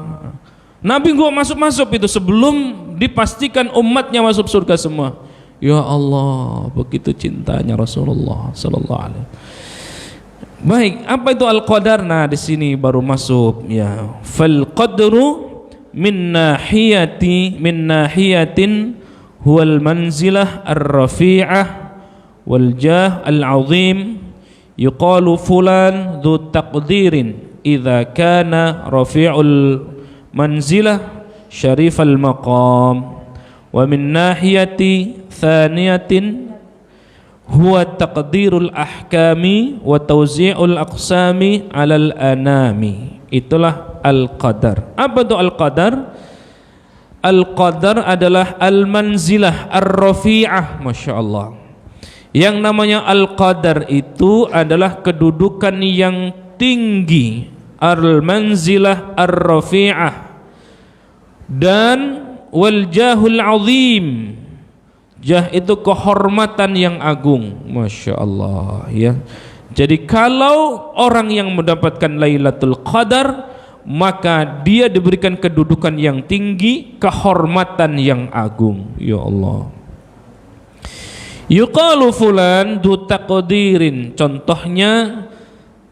Nabi gua masuk itu sebelum dipastikan umatnya masuk surga semua. Ya Allah, begitu cintanya Rasulullah sallallahu alaihi wasallam. Baik, apa itu al-qadar? Nah, di sini baru masuk ya. Fal qadru min nahiyatin huwal manzilah ar-rafi'ah wal jah al-'azim yuqalu fulan dzu taqdirin idza kana rafi'ul manzilah syarifal maqam wa min nahiyati thaniyatin huwa taqdirul ahkami wa tawzi'ul aqsami 'alal anami. Itulah al-qadar. Apa itu al-qadar? Al-qadar adalah al-manzilah ar-rafi'ah. Masya Allah. Yang namanya al-qadar itu adalah kedudukan yang tinggi, al-manzilah ar-rafi'ah, dan wal jahul azim. Jah itu kehormatan yang agung. Masya Allah ya. Jadi kalau orang yang mendapatkan Lailatul Qadar, maka dia diberikan kedudukan yang tinggi, kehormatan yang agung. Ya Allah. Yuqalu fulan du taqdirin. Contohnya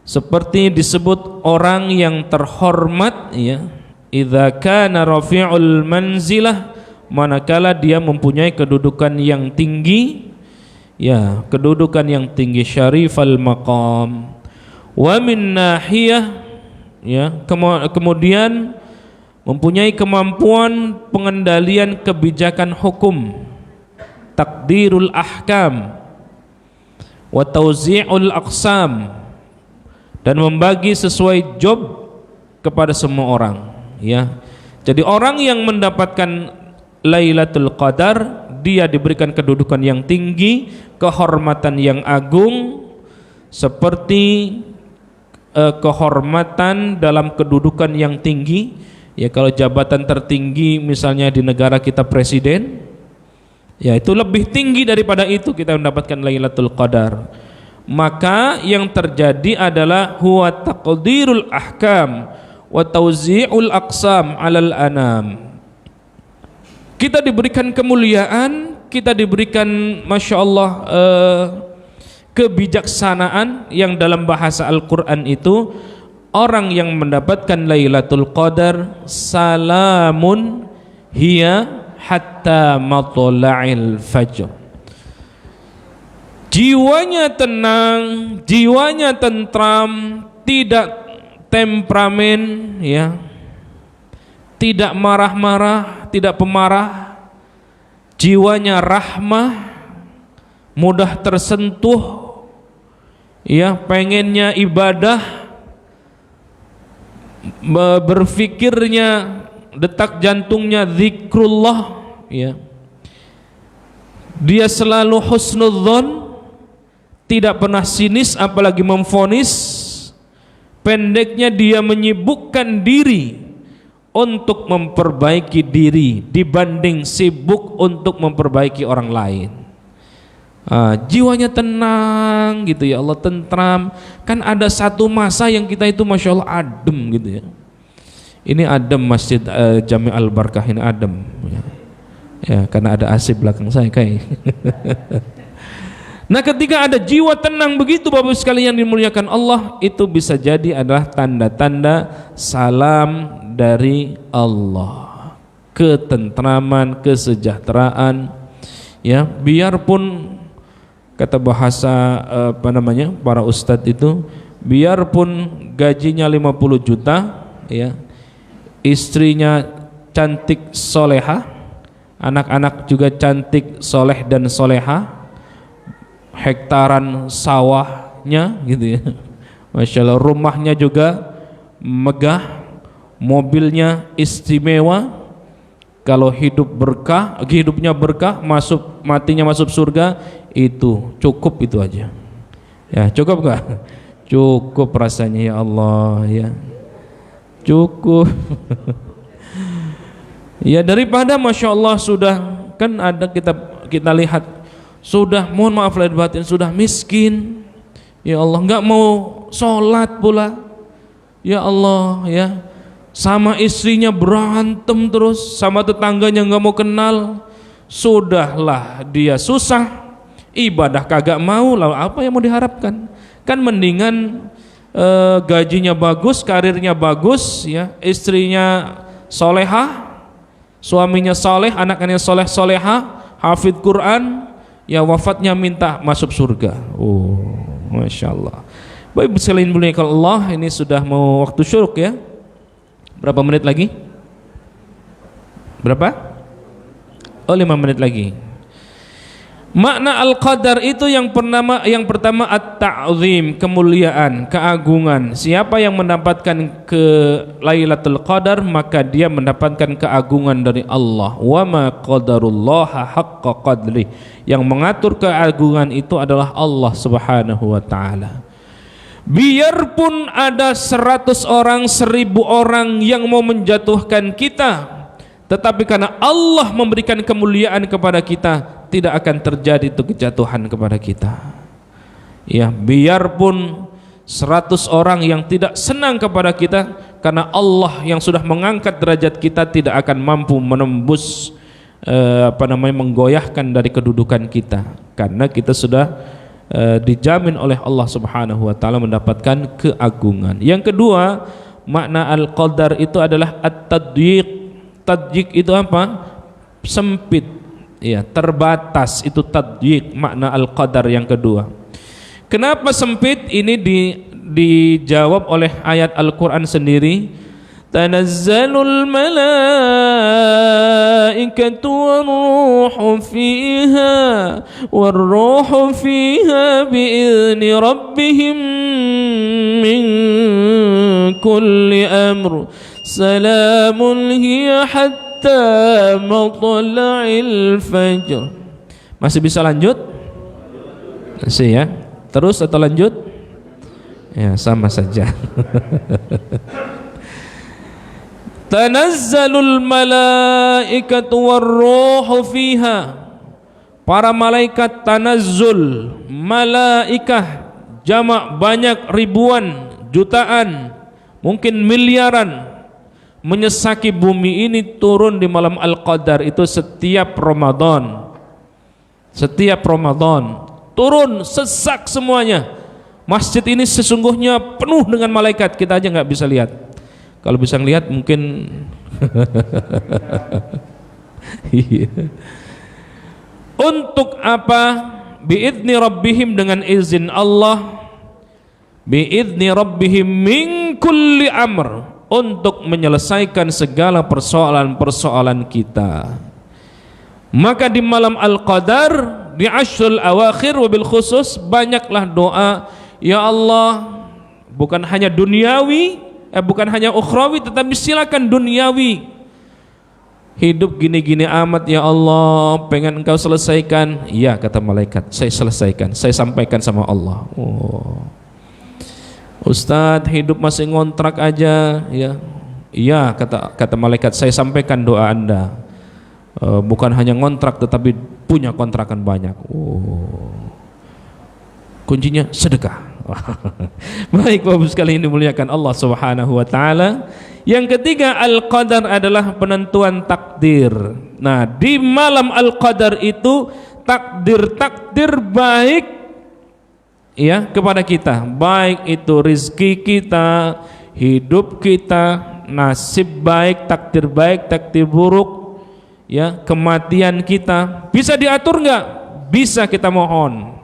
seperti disebut orang yang terhormat ya. Idza kana rafi'ul manzilah, manakala dia mempunyai kedudukan yang tinggi ya, kedudukan yang tinggi, syarifal maqam. Wa min nahiyah ya, kemudian mempunyai kemampuan pengendalian kebijakan hukum, takdirul ahkam wa tauzi'ul aqsam, dan membagi sesuai job kepada semua orang ya. Jadi orang yang mendapatkan Lailatul Qadar, dia diberikan kedudukan yang tinggi, kehormatan yang agung, seperti kehormatan dalam kedudukan yang tinggi ya. Kalau jabatan tertinggi misalnya di negara kita presiden ya, itu lebih tinggi daripada itu kita mendapatkan Lailatul Qadar. Maka yang terjadi adalah huwa taqdirul ahkam wa tauzi'ul aqsam 'alal anam. Kita diberikan kemuliaan, kita diberikan Masya Allah kebijaksanaan yang dalam bahasa Al-Quran itu, orang yang mendapatkan Lailatul Qadar salamun hiya hatta matla'il fajr. Jiwanya tenang, jiwanya tentram, tidak temperamen ya, tidak marah-marah, tidak pemarah, jiwanya rahmah, mudah tersentuh ya, pengennya ibadah, berfikirnya, detak jantungnya zikrullah ya. Dia selalu husnudzon, tidak pernah sinis apalagi memvonis. Pendeknya dia menyibukkan diri untuk memperbaiki diri dibanding sibuk untuk memperbaiki orang lain. Jiwanya tenang gitu ya Allah, tentram. Kan ada satu masa yang kita itu Masya Allah adem gitu ya. Ini adem Masjid Jami Al-Barkah ini adem ya, karena ada AC belakang saya kayak. Nah, ketika ada jiwa tenang begitu Bapak sekalian dimuliakan Allah, itu bisa jadi adalah tanda-tanda salam dari Allah, ketentraman, kesejahteraan ya. Biarpun kata bahasa para ustadz itu, biarpun gajinya 50 juta ya, istrinya cantik soleha, anak-anak juga cantik soleh dan soleha, hektaran sawahnya gitu ya, Masya Allah, rumahnya juga megah, mobilnya istimewa. Kalau hidupnya berkah, matinya masuk surga, itu cukup, itu aja ya. Cukup gak? Cukup rasanya ya Allah ya, cukup. Ya, daripada Masya Allah sudah, kan ada kita lihat sudah, mohon maaf lahir batin, sudah miskin ya Allah, nggak mau sholat pula ya Allah ya, sama istrinya berantem terus, sama tetangganya nggak mau kenal, sudahlah dia susah, ibadah kagak mau, lalu apa yang mau diharapkan? Kan mendingan gajinya bagus, karirnya bagus, ya, istrinya solehah, suaminya soleh, anaknya soleh soleha, hafidh Quran, ya wafatnya minta masuk surga. Oh, masya Allah. Baik, sekalian muliakan Allah, ini sudah mau waktu syuruk ya. Berapa menit lagi? Berapa? Oh, 5 menit lagi. Makna al-qadar itu yang pertama at-ta'zim, kemuliaan, keagungan. Siapa yang mendapatkan ke Lailatul Qadar, maka dia mendapatkan keagungan dari Allah. Wa ma qadarullaha haqqa qadri. Yang mengatur keagungan itu adalah Allah Subhanahu wa taala. Biarpun ada 100 orang, 1000 orang yang mau menjatuhkan kita, tetapi karena Allah memberikan kemuliaan kepada kita, tidak akan terjadi itu kejatuhan kepada kita. Ya, biarpun 100 orang yang tidak senang kepada kita, karena Allah yang sudah mengangkat derajat kita tidak akan mampu menembus menggoyahkan dari kedudukan kita, karena kita sudah dijamin oleh Allah Subhanahu wa taala mendapatkan keagungan. Yang kedua, makna al-qadar itu adalah at-tadyiq. Tadyiq itu apa? Sempit, ya, terbatas, itu tadyiq, makna al-qadar yang kedua. Kenapa sempit? Ini dijawab oleh ayat Al-Qur'an sendiri. Tanazzalul malaikatu warruhu fiha bi'izni rabbihim min kulli amr salamun hiya hatta matla'il fajr. Masih bisa lanjut? Masih ya? Terus atau lanjut? Ya, sama saja. Tanazzalul malaikatu warruhu fiha. Para malaikat tanazzul, malaikah jamak banyak, ribuan, jutaan, mungkin miliaran, menyesaki bumi ini, turun di malam Al-Qadar itu setiap Ramadan. Setiap Ramadan turun, sesak semuanya. Masjid ini sesungguhnya penuh dengan malaikat, kita aja nggak bisa lihat. Kalau bisa lihat mungkin untuk apa? Bi'idzni rabbihim, dengan izin Allah. Bi'idzni rabbihim min kulli amr, untuk menyelesaikan segala persoalan-persoalan kita. Maka di malam Al-Qadar, di Ashrul Awakhir wabil khusus, banyaklah doa, ya Allah, bukan hanya duniawi, bukan hanya ukhrawi, tetapi silakan duniawi. Hidup gini-gini amat ya Allah, pengen engkau selesaikan. Ya, kata malaikat, saya selesaikan, saya sampaikan sama Allah. Oh, Ustadz, hidup masih ngontrak aja ya. Iya, kata malaikat, saya sampaikan doa Anda. Bukan hanya ngontrak tetapi punya kontrakan banyak. Oh, kuncinya sedekah. Baik Bapak sekalian dimuliakan Allah Subhanahu wa taala. Yang ketiga, al-qadar adalah penentuan takdir. Nah, di malam al-qadar itu takdir baik ya kepada kita, baik itu rezeki kita, hidup kita, nasib baik, takdir buruk, ya, kematian kita bisa diatur enggak? Bisa, kita mohon.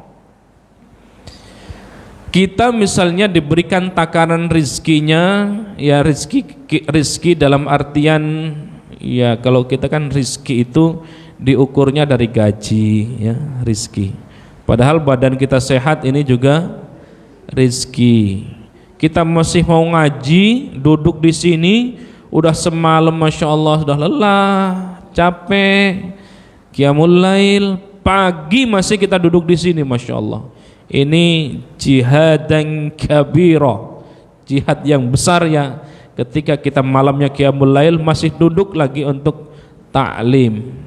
Kita misalnya diberikan takaran rizkinya, ya rizki dalam artian, ya kalau kita kan rizki itu diukurnya dari gaji, ya rizki. Padahal badan kita sehat ini juga rizki. Kita masih mau ngaji, duduk di sini, udah semalam masya Allah sudah lelah, capek, qiyamul lail, pagi masih kita duduk di sini masya Allah. Ini jihad yang kabira, jihad yang besar ya, ketika kita malamnya qiyamul lail masih duduk lagi untuk ta'lim.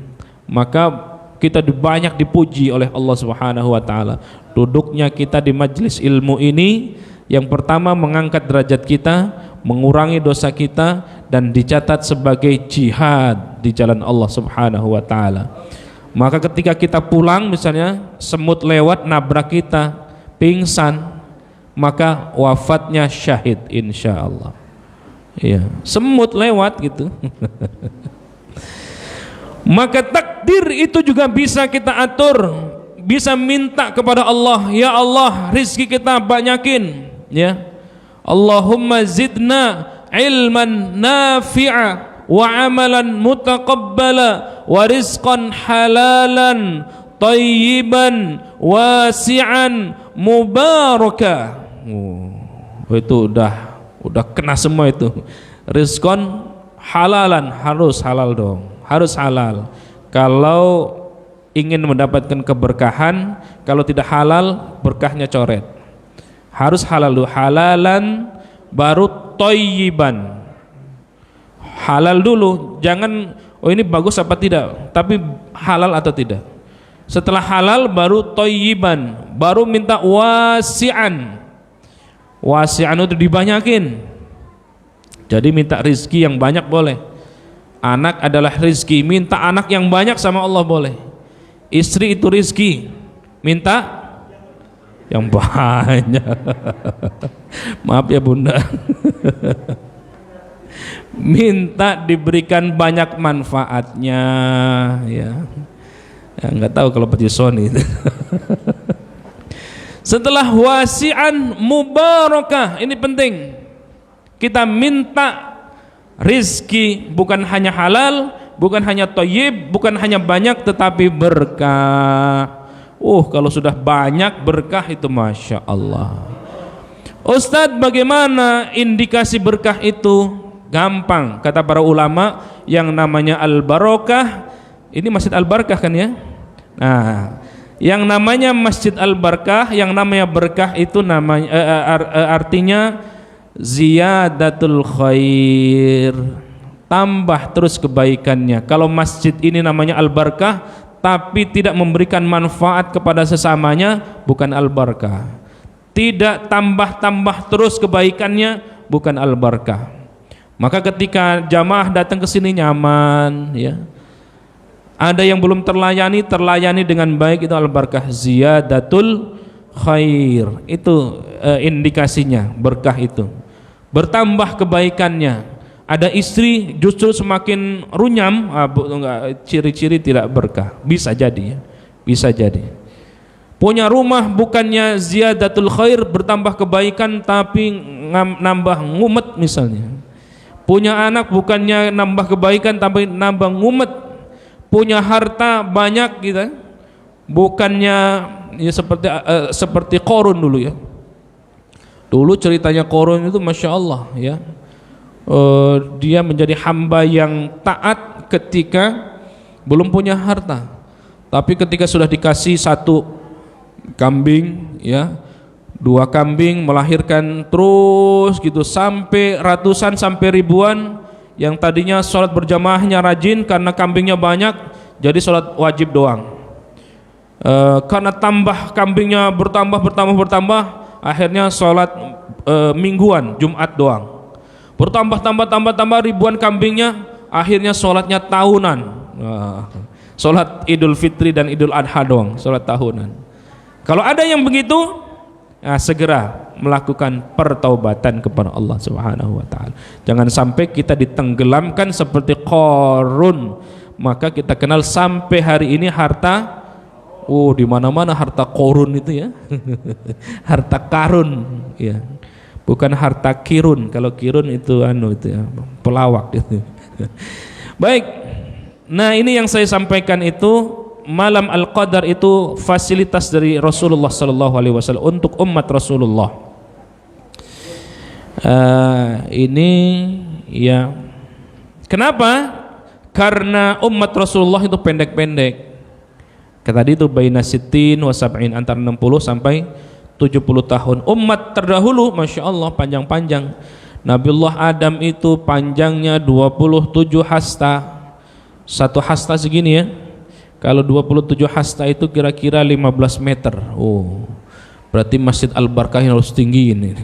Maka kita banyak dipuji oleh Allah Subhanahu wa taala. Duduknya kita di majelis ilmu ini, yang pertama mengangkat derajat kita, mengurangi dosa kita, dan dicatat sebagai jihad di jalan Allah Subhanahu wa taala. Maka ketika kita pulang misalnya, semut lewat nabrak kita, pingsan, maka wafatnya syahid insyaallah. Ya, semut lewat gitu. Maka takdir itu juga bisa kita atur, bisa minta kepada Allah, ya Allah rizki kita banyakin, ya. Allahumma zidna ilman nafi'a wa amalan mutaqabbala wa rizqan halalan tayyiban wasi'an mubaraka. Itu udah kena semua itu. Rizqan halalan, harus halal dong, harus halal. Kalau ingin mendapatkan keberkahan, kalau tidak halal berkahnya coret. Harus halal dulu, halalan baru thayyiban. Halal dulu, jangan oh ini bagus apa tidak, tapi halal atau tidak. Setelah halal baru thayyiban, baru minta wasi'an. Wasi'an itu dibanyakin. Jadi minta rizki yang banyak boleh. Anak adalah rizki, minta anak yang banyak sama Allah boleh. Istri itu rizki, minta yang banyak. Maaf ya bunda. Minta diberikan banyak manfaatnya, ya. Ya nggak tahu kalau peji Sony. Setelah wasi'an mubarakah, ini penting. Kita minta rizki bukan hanya halal, bukan hanya thayyib, bukan hanya banyak, tetapi berkah. Kalau sudah banyak berkah itu masya Allah. Ustadz, bagaimana indikasi berkah itu? Gampang, kata para ulama, yang namanya al-barakah. Ini Masjid Al-Barakah kan ya? Nah, yang namanya Masjid Al-Barakah, yang namanya berkah itu namanya artinya ziyadatul khair, tambah terus kebaikannya. Kalau masjid ini namanya Al-Barakah tapi tidak memberikan manfaat kepada sesamanya, bukan Al-Barakah. Tidak tambah-tambah terus kebaikannya, bukan Al-Barakah. Maka ketika jamaah datang ke sini nyaman, ya. Ada yang belum terlayani dengan baik, itu Al-Barakah, ziyadatul khair. Itu indikasinya berkah itu. Bertambah kebaikannya. Ada istri justru semakin runyam, ciri-ciri tidak berkah. Bisa jadi ya. Bisa jadi. Punya rumah bukannya ziyadatul khair, bertambah kebaikan, tapi nambah ngumet misalnya. Punya anak bukannya nambah kebaikan tapi nambah ngumet. Punya harta banyak gitu, bukannya ya seperti Qarun dulu ya. Dulu ceritanya Qarun itu masya Allah ya. Dia menjadi hamba yang taat ketika belum punya harta, tapi ketika sudah dikasih satu kambing ya, dua kambing, melahirkan terus gitu sampai ratusan sampai ribuan. Yang tadinya sholat berjamaahnya rajin karena kambingnya banyak, jadi sholat wajib doang. Karena tambah kambingnya bertambah, akhirnya sholat mingguan, Jumat doang. Bertambah ribuan kambingnya, akhirnya sholatnya tahunan. Sholat Idul Fitri dan Idul Adha doang, sholat tahunan. Kalau ada yang begitu, segera melakukan pertaubatan kepada Allah Subhanahu wa taala. Jangan sampai kita ditenggelamkan seperti Qarun. Maka kita kenal sampai hari ini harta di mana-mana harta Qarun itu ya. Harta karun ya. Bukan harta kirun. Kalau kirun itu itu ya, pelawak gitu. Baik. Nah, ini yang saya sampaikan itu. Malam Al-Qadar itu fasilitas dari Rasulullah sallallahu alaihi wasallam untuk umat Rasulullah. Ini ya. Kenapa? Karena umat Rasulullah itu pendek-pendek. Tadi itu baina sittin wa sab'in, antara 60 sampai 70 tahun. Umat terdahulu masya Allah panjang-panjang. Nabiullah Adam itu panjangnya 27 hasta. Satu hasta segini ya. Kalau 27 hasta itu kira-kira 15 meter. Berarti Masjid Al-Barakah harus tinggi ini.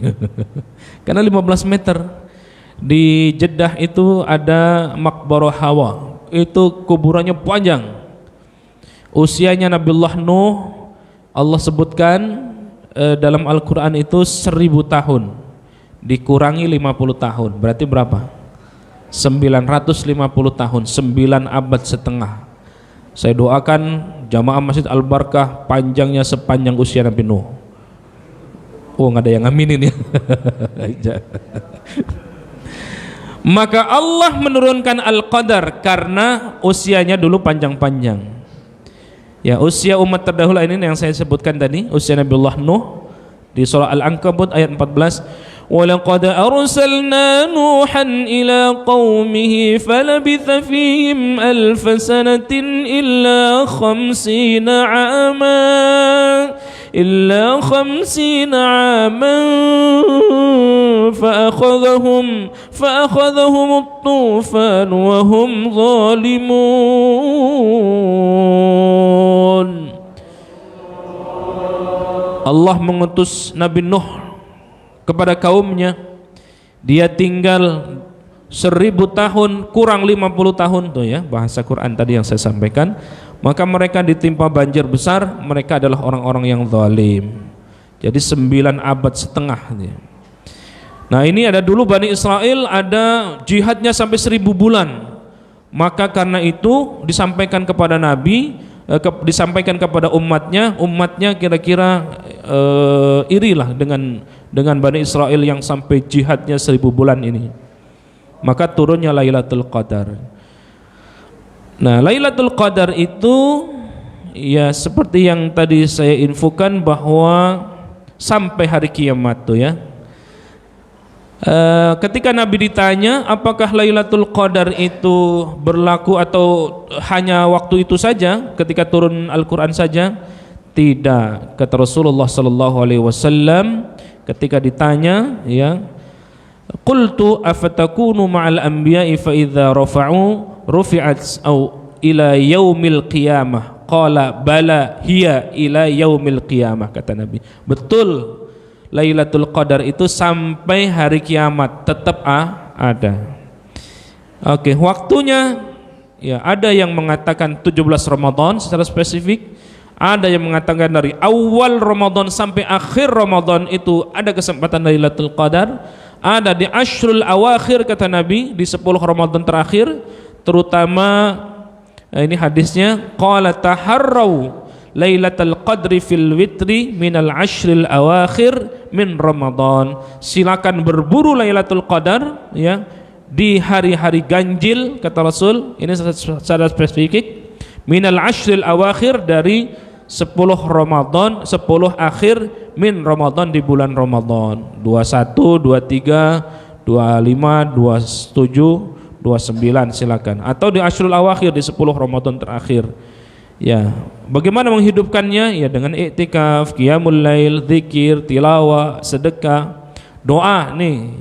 Karena 15 meter. Di Jeddah itu ada Maqbarah Hawa. Itu kuburannya panjang. Usianya Nabiullah Nuh Allah sebutkan dalam Al-Quran itu 1000 tahun dikurangi 50 tahun berarti berapa? 950 tahun, 9 abad setengah. Saya doakan jamaah Masjid Al-Barkah panjangnya sepanjang usia Nabi Nuh. Oh, nggak ada yang ngaminin ya. Maka Allah menurunkan Al-Qadar karena usianya dulu panjang-panjang. Ya, usia umat terdahulu ini yang saya sebutkan tadi, usia Nabiullah Nuh di surah Al-Ankabut ayat 14. وَلَقَدْ أَرْسَلْنَا نُوحًا إِلَى قَوْمِهِ فَلَبِثَ فِيهِمْ أَلْفَ سَنَةٍ إِلَّا 50 عَامًا فأخذهم الطوفان وهم ظالمون. Allah mengutus Nabi Nuh kepada kaumnya, dia tinggal 1000 tahun kurang 50 tahun tuh ya, bahasa Quran tadi yang saya sampaikan. Maka mereka ditimpa banjir besar, mereka adalah orang-orang yang zalim. Jadi 9 abad setengah dia. Nah, ini ada dulu Bani Israel ada jihadnya sampai 1000 bulan. Maka karena itu disampaikan kepada Nabi, disampaikan kepada umatnya kira-kira irilah dengan Bani Israel yang sampai jihadnya 1000 bulan ini. Maka turunnya Lailatul Qadar. Nah, Lailatul Qadar itu ya seperti yang tadi saya infokan bahwa sampai hari kiamat tuh ya. Ketika Nabi ditanya apakah Lailatul Qadar itu berlaku atau hanya waktu itu saja ketika turun Al-Quran saja, tidak. Kata Rasulullah sallallahu alaihi wasallam ketika ditanya ya, qultu afatakunu ma'al anbiya'i fa idza rafa'u rufi'at au ila yaumil qiyamah, qala bala hiya ila yaumil qiyamah. Kata Nabi, betul Lailatul Qadar itu sampai hari kiamat tetap ada. Oke, waktunya ya ada yang mengatakan 17 Ramadan secara spesifik, ada yang mengatakan dari awal Ramadan sampai akhir Ramadan itu ada kesempatan Lailatul Qadar. Ada di Ashrul Awakhir kata Nabi, di 10 Ramadan terakhir, terutama ini hadisnya qala taharrau Lailatul Qadri fil witri minal ashril awakhir min Ramadan. Silakan berburu Lailatul Qadar ya di hari-hari ganjil kata Rasul. Ini secara spesifik minal ashril awakhir dari 10 Ramadan, 10 akhir min Ramadan di bulan Ramadan. 21, 23, 25, 27, 29 silakan. Atau di ashrul awakhir di 10 Ramadan terakhir. Ya, bagaimana menghidupkannya? Ya dengan iktikaf, qiyamul lail, zikir, tilawah, sedekah, doa nih.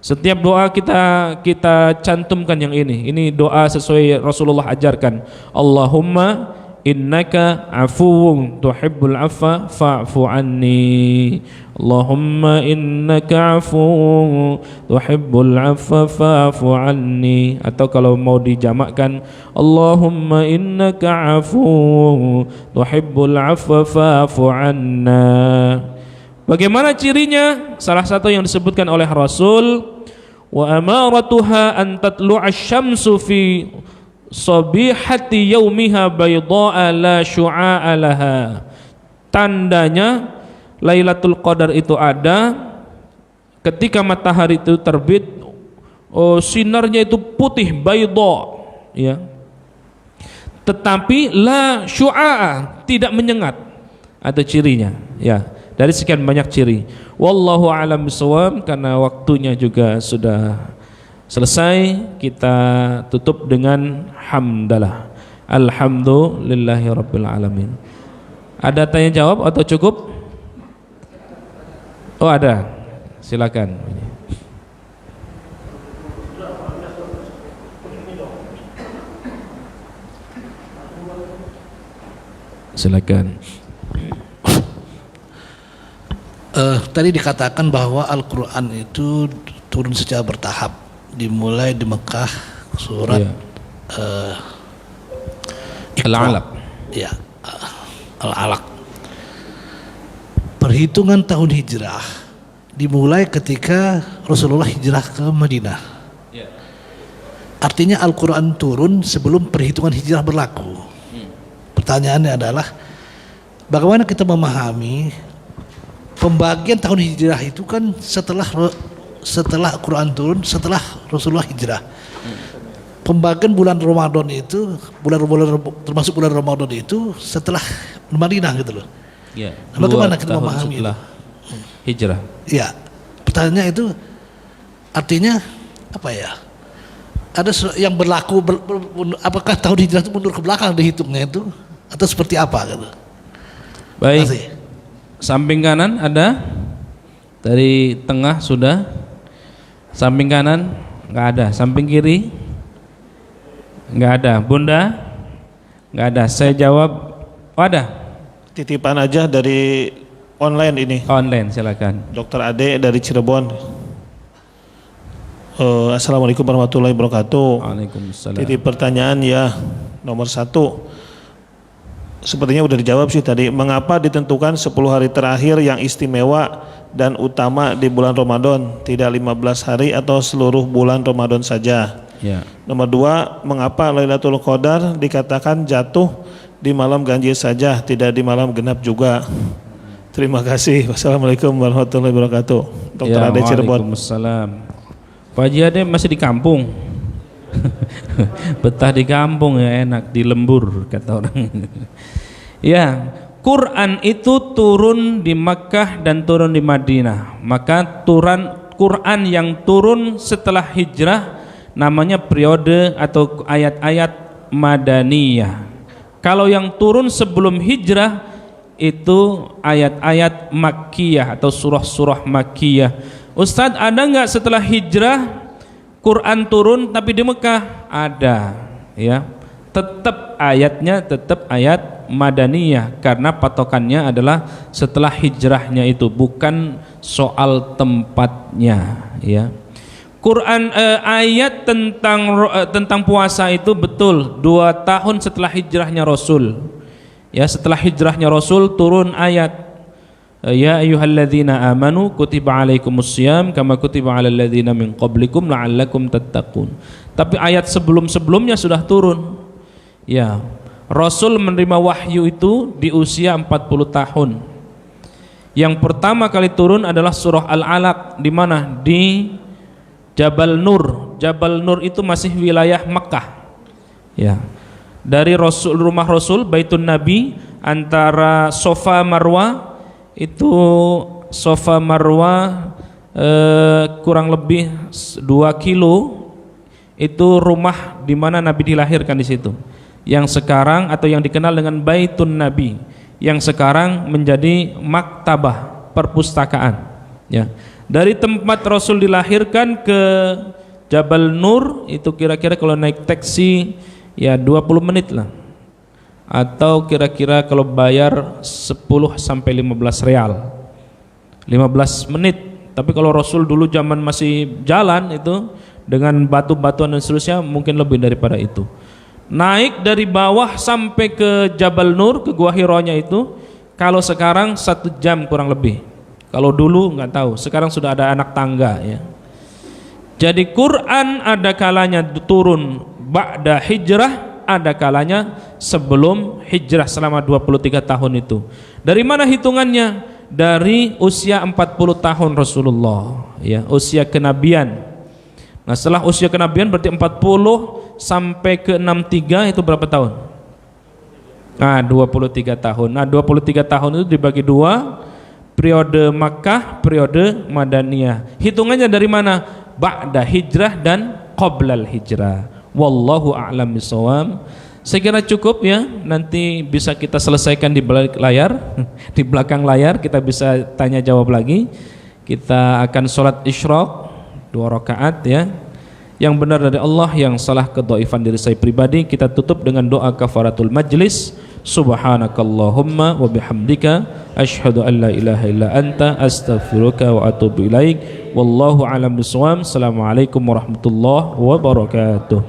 Setiap doa kita cantumkan yang ini. Ini doa sesuai Rasulullah ajarkan. Allahumma innaka afuwun tuhibbul afwa fa'fu anni. Allahumma innaka afuwun tuhibbul afwa fa'fu anni. Atau kalau mau dijamakkan, Allahumma innaka afuwun tuhibbul afwa fa'fu anna. Bagaimana cirinya? Salah satu yang disebutkan oleh Rasul, wa amaratuha an tatlu'a asy-syamsu fi sabihati yaumiha bayda'a la syu'a'a laha. Tandanya Lailatul Qadar itu ada ketika matahari itu terbit, sinarnya itu putih bayda ya. Tetapi la syu'a'a, tidak menyengat. Ada cirinya ya. Dari sekian banyak ciri. Wallahu a'lam bishawab, karena waktunya juga sudah selesai, kita tutup dengan hamdalah. Alhamdulillahi rabbil alamin. Ada tanya jawab atau cukup? Oh ada, silakan. Silakan. Tadi dikatakan bahwa Al-Quran itu turun secara bertahap, dimulai di Mekah surat Al-Alaq. Ya, Al-Alaq. perhitungan tahun hijrah dimulai ketika Rasulullah hijrah ke Madinah. Artinya Al-Quran turun sebelum perhitungan hijrah berlaku. Pertanyaannya adalah bagaimana kita memahami pembagian tahun hijrah itu kan setelah Al-Quran turun, setelah Rasulullah hijrah. Pembagian bulan Ramadan itu, termasuk bulan Ramadan itu setelah Madinah gitu loh. Ya, Nah, bagaimana 2 kita tahun memahami setelah hijrah? Ya, pertanyaannya itu artinya apa ya? Ada yang berlaku apakah tahun hijrah itu mundur ke belakang dihitungnya itu atau seperti apa gitu? Baik. Masih. Samping kanan ada, dari tengah sudah, samping kanan nggak ada, samping kiri nggak ada, Bunda nggak ada. Saya jawab, oh ada. Titipan aja dari online ini. Online, silakan. Dokter Ade dari Cirebon. Assalamualaikum warahmatullahi wabarakatuh. Waalaikumsalam. Titip pertanyaan ya, nomor 1. Sepertinya udah dijawab sih tadi. Mengapa ditentukan 10 hari terakhir yang istimewa dan utama di bulan Ramadan, tidak 15 hari atau seluruh bulan Ramadan saja? Ya. Nomor 2, mengapa Lailatul Qadar dikatakan jatuh di malam ganjil saja, tidak di malam genap juga? Terima kasih. Wassalamualaikum warahmatullahi wabarakatuh. Dokter Ade Cirebon. Waalaikumsalam. Pak Haji Ade masih di kampung. Betah di kampung ya, enak, di lembur kata orang. Ya, Quran itu turun di Makkah dan turun di Madinah. Maka Quran yang turun setelah hijrah namanya periode atau ayat-ayat Madaniyah. Kalau yang turun sebelum hijrah itu ayat-ayat Makkiyah atau surah-surah Makkiyah. Ustadz, ada nggak setelah hijrah Quran turun tapi di Mekah? Ada, ya. Tetap ayatnya tetap ayat Madaniyah karena patokannya adalah setelah hijrahnya itu, bukan soal tempatnya, ya. Quran ayat tentang puasa itu betul 2 tahun setelah hijrahnya Rasul. Ya, setelah hijrahnya Rasul turun ayat ya ayyuhalladzina amanu kutiba alaikumussyam kama kutiba alal ladzina min qablikum la'allakum tattaqun. Tapi ayat sebelum-sebelumnya sudah turun. Ya, Rasul menerima wahyu itu di usia 40 tahun. Yang pertama kali turun adalah surah Al-Alaq, di mana? Di Jabal Nur. Jabal Nur itu masih wilayah Mekah. Ya. Dari rumah Rasul, Baitun Nabi, antara Sofa Marwa, itu Sofa Marwa kurang lebih 2 kilo, itu rumah di mana Nabi dilahirkan di situ. Yang sekarang atau yang dikenal dengan Baitun Nabi, yang sekarang menjadi maktabah, perpustakaan. Ya. Dari tempat Rasul dilahirkan ke Jabal Nur itu kira-kira kalau naik taksi ya 20 menit lah, atau kira-kira kalau bayar 10 sampai 15 real 15 menit. Tapi kalau Rasul dulu zaman masih jalan itu dengan batu-batuan dan seterusnya mungkin lebih daripada itu. Naik dari bawah sampai ke Jabal Nur, ke Gua Hiro-nya itu, kalau sekarang 1 jam kurang lebih. Kalau dulu nggak tahu, sekarang sudah ada anak tangga, ya. Jadi Quran ada kalanya turun ba'da hijrah, ada kalanya sebelum hijrah selama 23 tahun itu. Dari mana hitungannya? Dari usia 40 tahun Rasulullah, ya, usia kenabian. Nah, setelah usia kenabian berarti 40 sampai ke 63 itu berapa tahun? Nah, 23 tahun. Nah, 23 tahun itu dibagi 2, periode Makkah, periode Madaniyah. Hitungannya dari mana? Ba'da hijrah dan qoblal hijrah. Wallahu a'lam bishawab. Saya kira cukup ya, nanti bisa kita selesaikan di balik layar. Di belakang layar kita bisa tanya jawab lagi. Kita akan sholat isyraq 2 rakaat ya. Yang benar dari Allah, yang salah kedhaifan diri saya pribadi. Kita tutup dengan doa kafaratul majlis. Subhanakallahumma wa bihamdika asyhadu an la ilaha illa anta astaghfiruka wa atubu ilaik. Wallahu a'lam bishawab. Assalamualaikum warahmatullahi wabarakatuh.